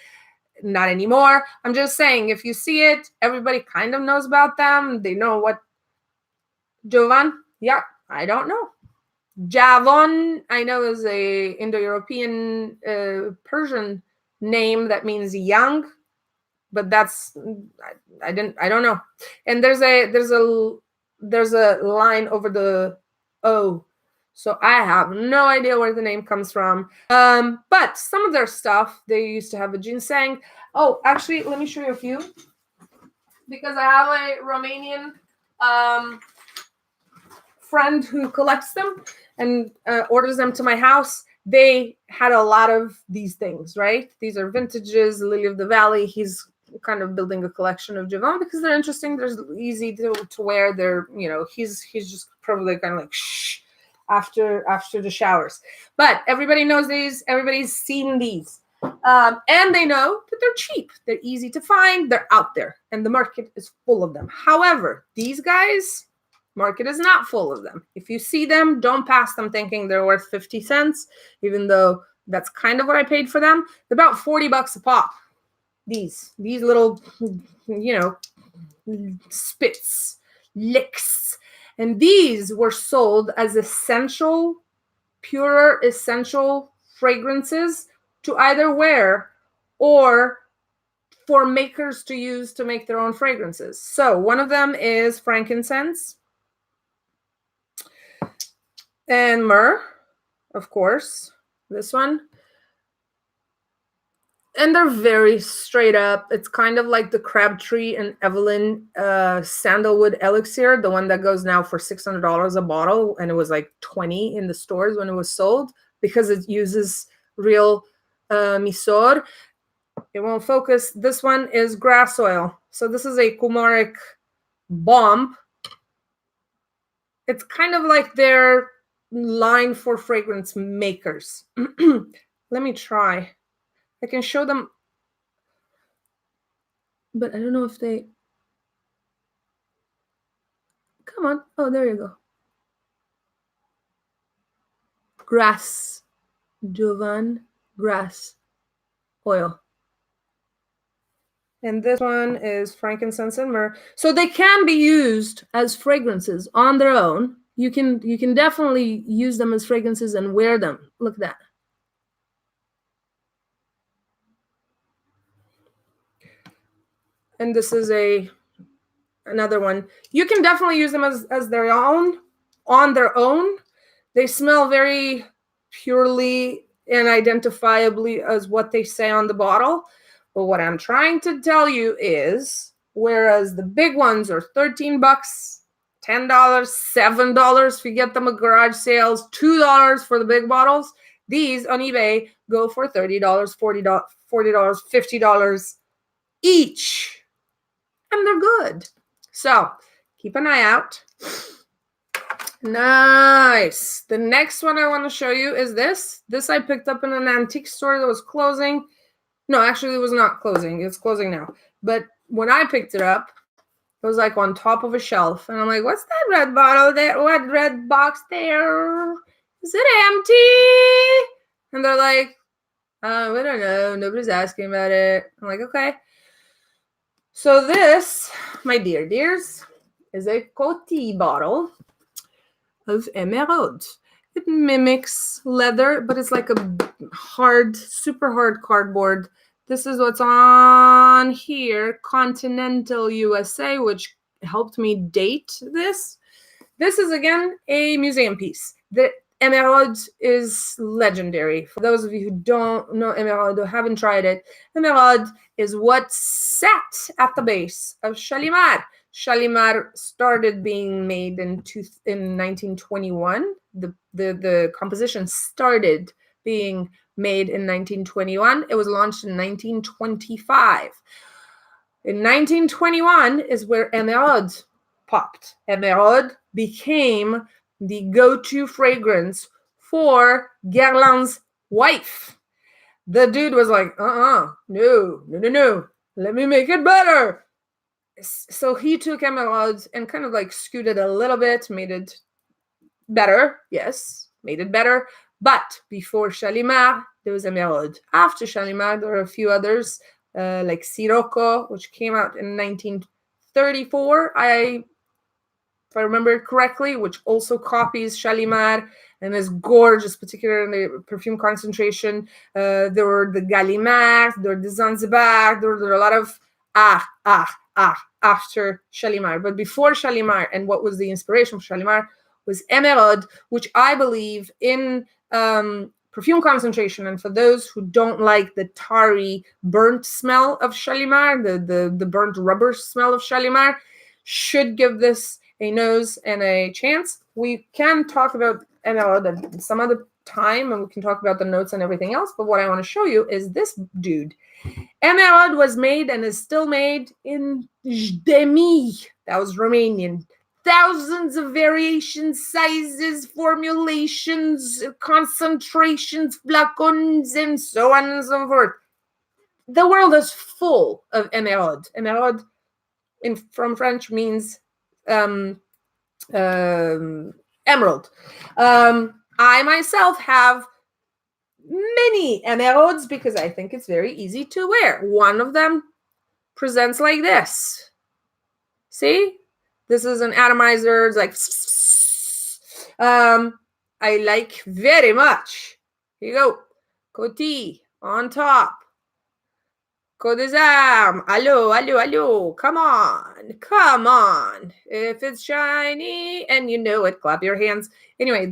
Not anymore. I'm just saying, if you see it, everybody kind of knows about them. They know what Jovan, yeah, I don't know. Javon, I know, is a Indo-European Persian name that means young, but that's I don't know. And there's a line over the O, so I have no idea where the name comes from. But some of their stuff, they used to have a ginseng. Oh, actually, let me show you a few, because I have a Romanian friend who collects them and orders them to my house. They had a lot of these things, right? These are vintages, Lily of the Valley. He's kind of building a collection of Jovan because they're interesting. They're easy to wear. They're, he's just probably kind of like shh after the showers. But everybody knows these. Everybody's seen these. And they know that they're cheap. They're easy to find. They're out there. And the market is full of them. However, these guys, market is not full of them. If you see them, don't pass them thinking they're worth 50 cents, even though that's kind of what I paid for them. They're about $40 a pop. These little, spits, licks. And these were sold as pure essential fragrances to either wear or for makers to use to make their own fragrances. So one of them is frankincense and myrrh, of course, this one. And they're very straight up. It's kind of like the Crabtree and Evelyn sandalwood elixir, the one that goes now for $600 a bottle, and it was like $20 in the stores when it was sold, because it uses real misor. It won't focus. This one is grass oil. So this is a Kumaric bomb. It's kind of like their line for fragrance makers. Let me try. I can show them, but I don't know if they... Come on. Oh, there you go. Grass. Jovan grass oil. And this one is frankincense and myrrh. So they can be used as fragrances on their own. You can definitely use them as fragrances and wear them. Look at that. And this is another one. You can definitely use them as their own, on their own. They smell very purely and identifiably as what they say on the bottle. But what I'm trying to tell you is, whereas the big ones are $13, $10, $7 if you get them at garage sales, $2 for the big bottles, these on eBay go for $30, $40, $50 each. And they're good. So keep an eye out. Nice. The next one I want to show you is this. This I picked up in an antique store that was closing. No, actually it was not closing. It's closing now. But when I picked it up, it was like on top of a shelf. And I'm like, what's that red bottle there? What red box there? Is it empty? And they're like, we don't know. Nobody's asking about it. I'm like, okay. So this, my dears, is a Coty bottle of emerald. It mimics leather, but it's like a hard, super hard cardboard. This is what's on here, Continental USA, which helped me date this. This is, again, a museum piece. The emerald is legendary. For those of you who don't know emerald or haven't tried it, emerald is what sat at the base of Shalimar. Shalimar started being made in 1921. The composition started being made in 1921. It was launched in 1925. In 1921 is where emerald popped. Emerald became the go-to fragrance for Guerlain's wife. The dude was like, no. Let me make it better. So he took emerald and kind of like skewed it a little bit, made it better. Yes, made it better. But before Shalimar, there was emerald. After Shalimar, there were a few others, like Sirocco, which came out in 1934. If I remember correctly, which also copies Shalimar and is gorgeous, particularly in the perfume concentration. There were the Gallimard, there were the Zanzibar, there were a lot of after Shalimar. But before Shalimar, and what was the inspiration for Shalimar, was emerald, which I believe in perfume concentration. And for those who don't like the tarry, burnt smell of Shalimar, the burnt rubber smell of Shalimar, should give this a nose and a chance. We can talk about emerald at some other time, and we can talk about the notes and everything else. But what I want to show you is this dude. Emerald was made and is still made in Jdemi. That was Romanian. Thousands of variations, sizes, formulations, concentrations, flacons, and so on and so forth. The world is full of emerald. Emerald from French means emerald. I myself have many emeralds because I think it's very easy to wear. One of them presents like this. See? This is an atomizer. It's like, I like very much. Here you go. Coty on top. Côte des Armes. Allô. Come on. If it's shiny and you know it, clap your hands. Anyway,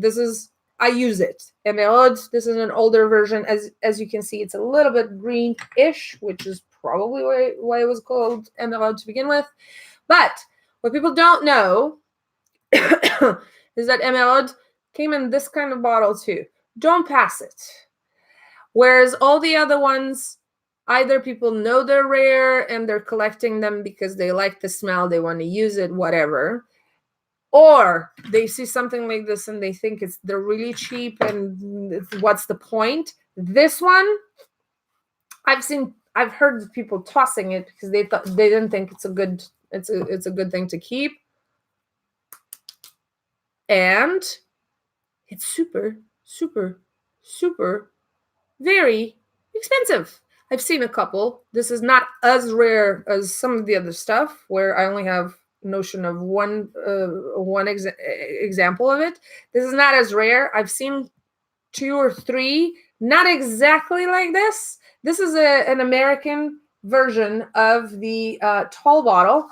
I use it. Emerald. This is an older version. As you can see, it's a little bit greenish, which is probably why it was called emerald to begin with. But what people don't know is that emerald came in this kind of bottle too. Don't pass it. Whereas all the other ones, either people know they're rare and they're collecting them because they like the smell, they want to use it, whatever. Or they see something like this and they think they're really cheap and what's the point? This one, I've heard people tossing it because they didn't think it's a good thing to keep. And it's super, super, super, very expensive. I've seen a couple. This is not as rare as some of the other stuff where I only have notion of one example of it. This is not as rare. I've seen 2 or 3, not exactly like this. This is an American version of the tall bottle.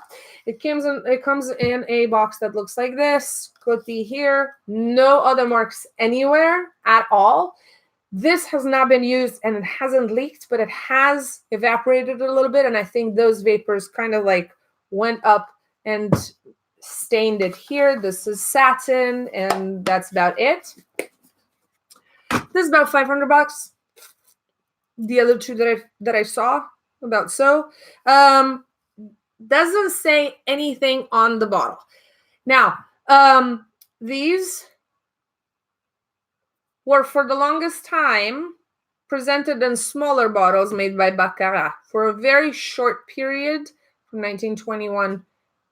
It comes in a box that looks like this. Coty here. No other marks anywhere at all. This has not been used and it hasn't leaked, but it has evaporated a little bit. And I think those vapors kind of like went up and stained it here. This is satin, and that's about it. This is about $500. The other two that I saw, about so. Doesn't say anything on the bottle. Now, these were for the longest time presented in smaller bottles made by Baccarat for a very short period from 1921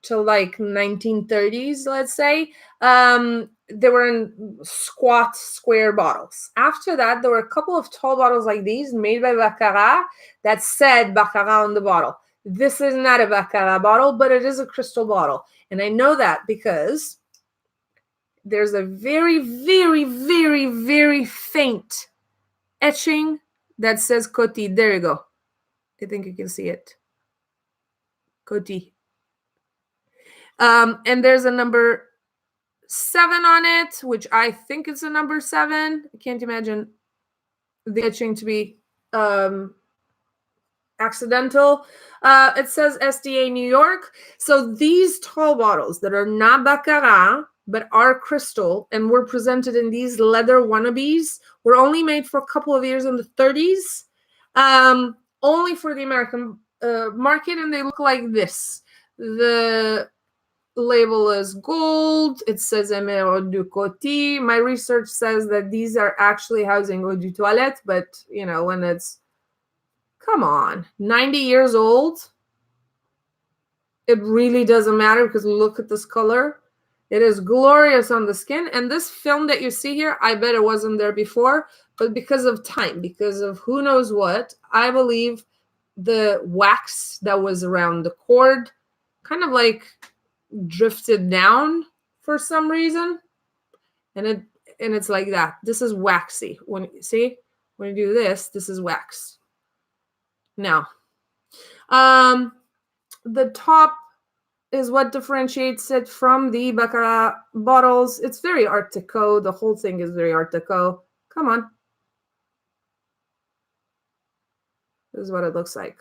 to like 1930s, let's say. They were in squat square bottles. After that, there were a couple of tall bottles like these made by Baccarat that said Baccarat on the bottle. This is not a Baccarat bottle, but it is a crystal bottle. And I know that because there's a very, very, very, very faint etching that says Coty. There you go. I think you can see it. Coty. And there's a number 7 on it, which I think is a number 7. I can't imagine the etching to be accidental. It says SDA New York. So these tall bottles that are not Baccarat but are crystal and were presented in these leather wannabes were only made for a couple of years in the 30s, only for the American market, and they look like this. The label is gold. It says Emeraude du Coty. My research says that these are actually housing eau de toilette, but you know, when it's, come on, 90 years old, it really doesn't matter because look at this color. It is glorious on the skin. And this film that you see here, I bet it wasn't there before, but because of time, because of who knows what, I believe the wax that was around the cord kind of like drifted down for some reason. And it's like that. This is waxy. When you see, when you do this, this is wax. Now, the top is what differentiates it from the Baccarat bottles. It's very Art Deco. The whole thing is very Art Deco. Come on. This is what it looks like.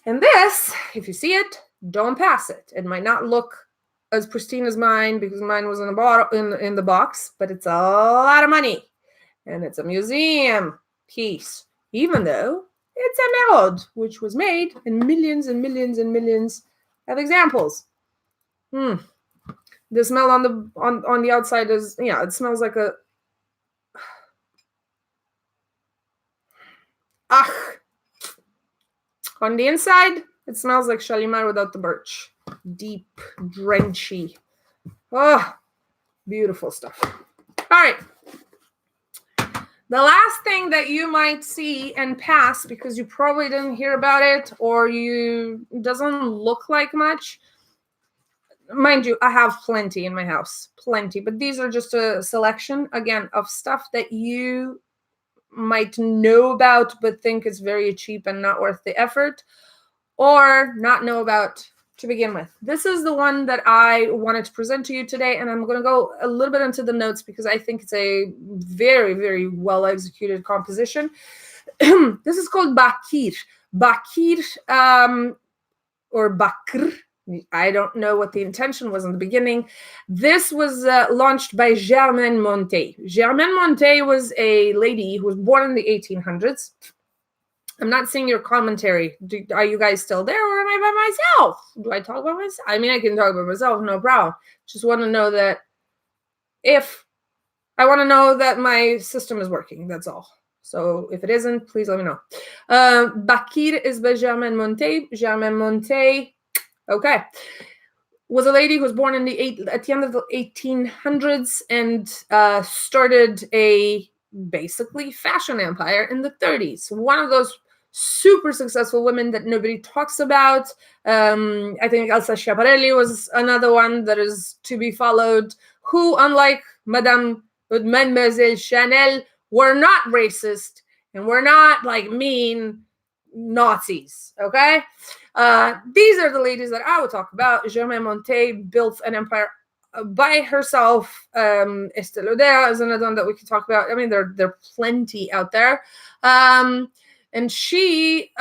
And this, if you see it, don't pass it. It might not look as pristine as mine because mine was in the bottle in the box, but it's a lot of money. And it's a museum piece, even though it's Emeraude, which was made in millions and millions and millions of examples. The smell on the outside is, yeah, it smells like a on the inside, it smells like Shalimar without the birch. Deep, drenchy. Oh, beautiful stuff. All right. The last thing that you might see and pass because you probably didn't hear about it or it doesn't look like much. Mind you, I have plenty in my house, plenty, but these are just a selection, again, of stuff that you might know about but think it's very cheap and not worth the effort, or not know about to begin with. This is the one that I wanted to present to you today, and I'm going to go a little bit into the notes because I think it's a very, very well executed composition. This is called Bakir. Bakir, or Bakr. I don't know what the intention was in the beginning. This was launched by Germaine Montet. Germaine Montet was a lady who was born in the 1800s. I'm not seeing your commentary. Are you guys still there, or am I by myself? Do I talk by myself? I mean, I can talk by myself, no problem. Just want to know that I want to know that my system is working. That's all. So if it isn't, please let me know. Bakir is by Germaine Montet. Germaine Montet, okay, was a lady who was born at the end of the 1800s and started a basically fashion empire in the 30s. One of those super successful women that nobody talks about. I think Elsa Schiaparelli was another one that is to be followed, who, unlike Mademoiselle Chanel, were not racist and were not like mean. Nazis. Okay, these are the ladies that I will talk about. Germaine Montet built an empire by herself. Estée Lauder is another one that we can talk about. I mean, there are plenty out there. And she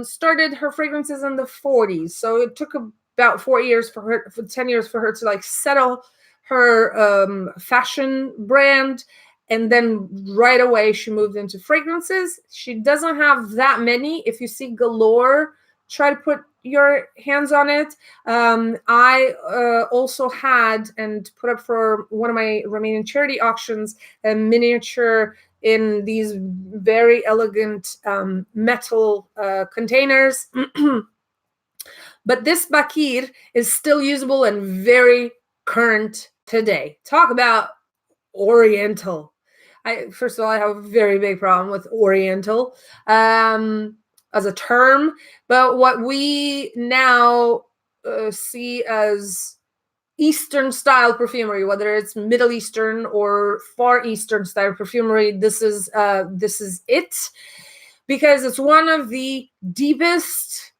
started her fragrances in the 40s, so it took about 4 years for her, for 10 years for her to like settle her fashion brand. And then right away she moved into fragrances. She doesn't have that many. If you see Galore, try to put your hands on it. I also had and put up for one of my Romanian charity auctions a miniature in these very elegant metal containers. But this bakir is still usable and very current today. Talk about Oriental. First of all, I have a very big problem with Oriental as a term, but what we now see as Eastern style perfumery, whether it's Middle Eastern or Far Eastern style perfumery, this is it, because it's one of the deepest,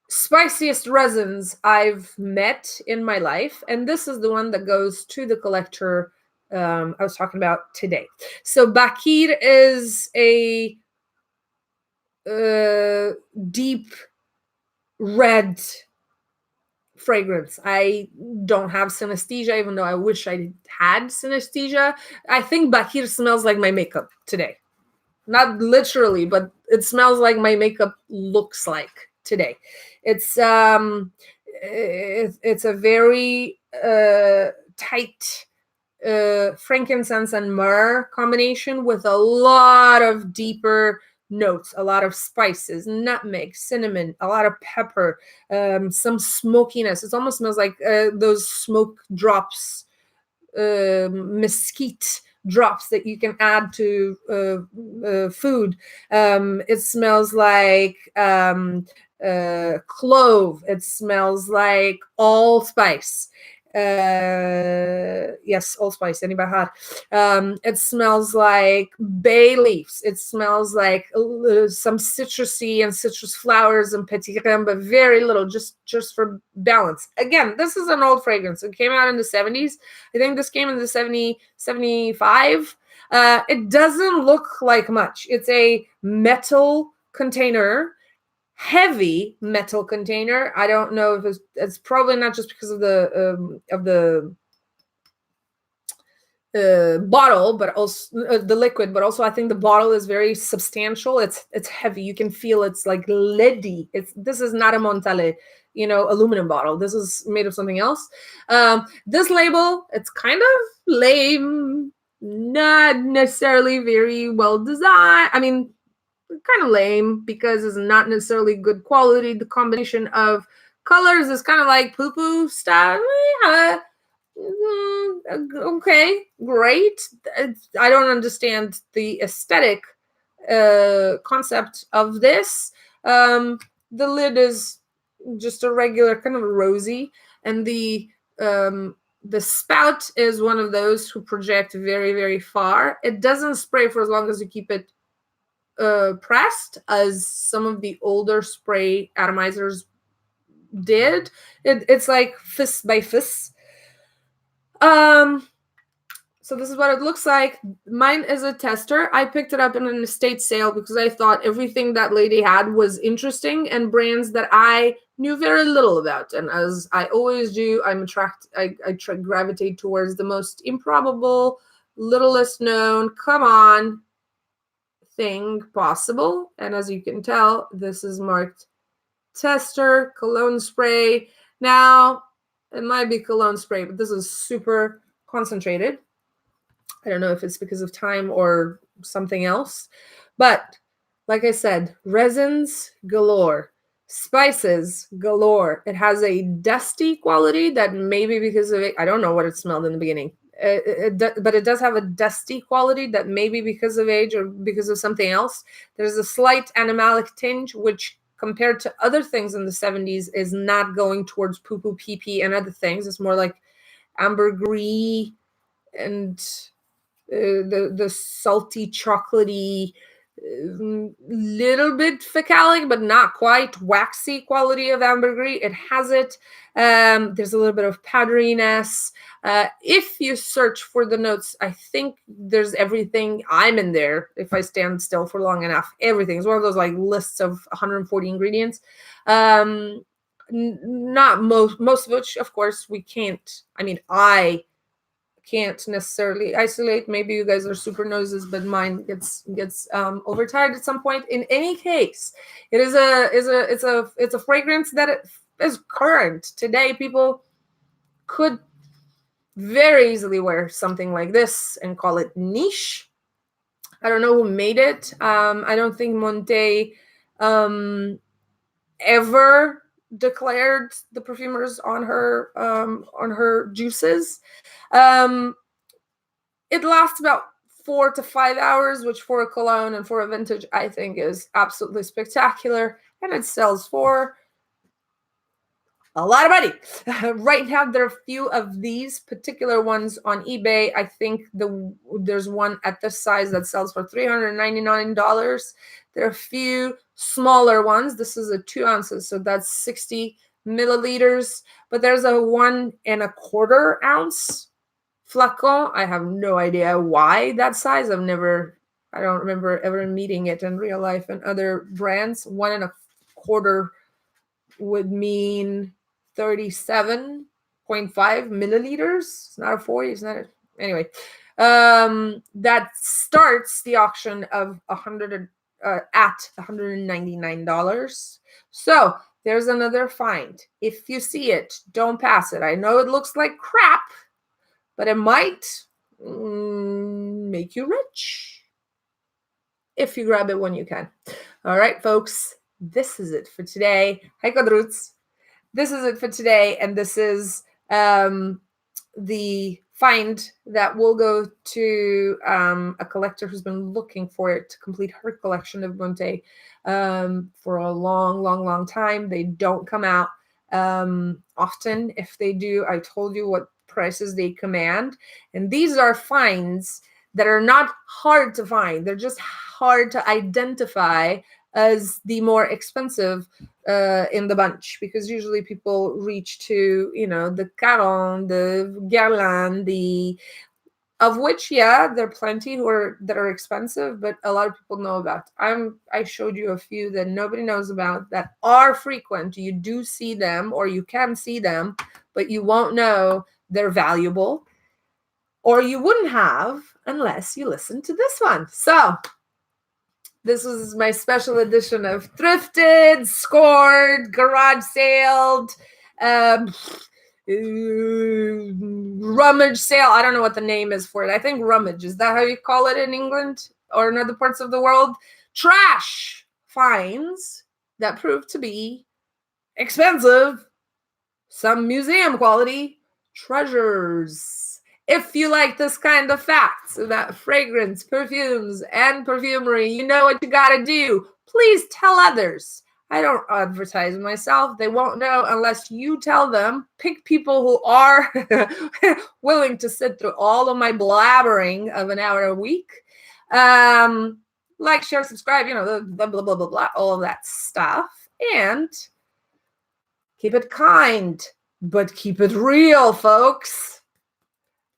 spiciest resins I've met in my life, and this is the one that goes to the collector I was talking about today. So Bakir is a deep red fragrance. I don't have synesthesia, even though I wish I had synesthesia. I think Bakir smells like my makeup today. Not literally, but it smells like my makeup looks like today. It's a very tight frankincense and myrrh combination with a lot of deeper notes, a lot of spices, nutmeg, cinnamon, a lot of pepper, some smokiness. It almost smells like those smoke drops, mesquite drops that you can add to food. It smells like clove. It smells like allspice. Yes, allspice, any bahar. It smells like bay leaves. It smells like some citrusy and citrus flowers and petit crème, but very little, just for balance. Again, this is an old fragrance. It came out in the 70s. I think this came in the 75. It doesn't look like much. It's a metal container, heavy metal container. I don't know if it's probably not just because of the bottle, but also the liquid, but also I think the bottle is very substantial. It's heavy. You can feel it's like leady. This is not a Montale, aluminum bottle. This is made of something else. This label, it's kind of lame, not necessarily very well designed. I mean, kind of lame because it's not necessarily good quality. The combination of colors is kind of like poo-poo style. Okay, great. I don't understand the aesthetic concept of this. The lid is just a regular kind of rosy, and the spout is one of those who project very, very far. It doesn't spray for as long as you keep it pressed, as some of the older spray atomizers did. It's like fist by fist. So this is what it looks like. Mine is a tester. I picked it up in an estate sale because I thought everything that lady had was interesting and brands that I knew very little about. And as I always do, I gravitate towards the most improbable, littlest known, come on, thing possible. And as you can tell, this is marked tester cologne spray. Now, it might be cologne spray, but this is super concentrated. I don't know if it's because of time or something else. But like I said, resins galore, spices galore. It has a dusty quality that maybe because of it, I don't know what it smelled in the beginning. But it does have a dusty quality that maybe because of age or because of something else. There's a slight animalic tinge, which compared to other things in the 70s is not going towards poo-poo, pee-pee, and other things. It's more like ambergris and the salty, chocolatey little bit phthalic, but not quite waxy quality of ambergris. It has it. There's a little bit of powderiness. If you search for the notes, I think there's everything. I'm in there if I stand still for long enough. Everything. It's one of those like lists of 140 ingredients. Not most of which, of course, we can't. I mean, I can't necessarily isolate. Maybe you guys are super noses, but mine gets overtired at some point. In any case, it's a fragrance that is current today. People could very easily wear something like this and call it niche. I don't know who made it. I don't think Monte ever declared the perfumers on her juices. It lasts about 4 to 5 hours, which for a cologne and for a vintage, I think is absolutely spectacular. And it sells for a lot of money. Right now, there are a few of these particular ones on eBay. I think there's one at this size that sells for $399. There are a few smaller ones. This is a 2 ounces, so that's 60 milliliters. But there's a 1 1/4 ounce flacon. I have no idea why that size. I don't remember ever meeting it in real life and other brands. 1 1/4 would mean 37.5 milliliters. It's not a 40. It's not a, anyway. That starts the auction of at $199. So there's another find. If you see it, don't pass it. I know it looks like crap, but it might make you rich if you grab it when you can. All right, folks, this is it for today. Hi, Kodruts. This is it for today, and this is the find that will go to a collector who's been looking for it to complete her collection of Monte for a long time. They don't come out often. If they do, I told you what prices they command, and these are finds that are not hard to find. They're just hard to identify as the more expensive in the bunch, because usually people reach to, the Caron, the Guerlain, of which, yeah, there are plenty that are expensive, but a lot of people know about. I showed you a few that nobody knows about that are frequent. You do see them, or you can see them, but you won't know they're valuable, or you wouldn't have unless you listened to this one. So this was my special edition of thrifted, scored, garage saled, rummage sale. I don't know what the name is for it. I think rummage. Is that how you call it in England or in other parts of the world? Trash finds that prove to be expensive, some museum quality treasures. If you like this kind of facts about fragrance, perfumes, and perfumery, you know what you gotta do. Please tell others. I don't advertise myself. They won't know unless you tell them. Pick people who are willing to sit through all of my blabbering of an hour a week. Like, share, subscribe, the blah, blah, blah, blah, blah, all of that stuff. And keep it kind, but keep it real, folks.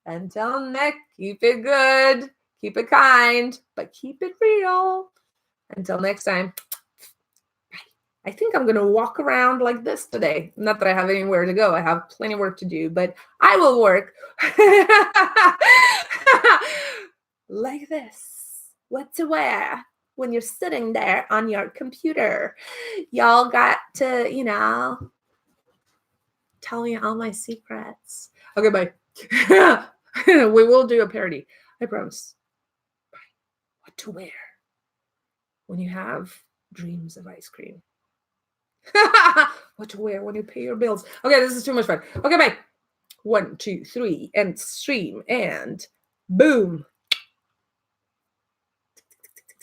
Until next, keep it good, keep it kind, but keep it real. Until next time, bye. I think I'm going to walk around like this today. Not that I have anywhere to go. I have plenty of work to do, but I will work like this. What to wear when you're sitting there on your computer. Y'all got to, tell me all my secrets. Okay, bye. We will do a parody. I promise. Bye. What to wear when you have dreams of ice cream. What to wear when you pay your bills. Okay, this is too much fun. Okay, bye. 1, 2, 3, and stream, and boom.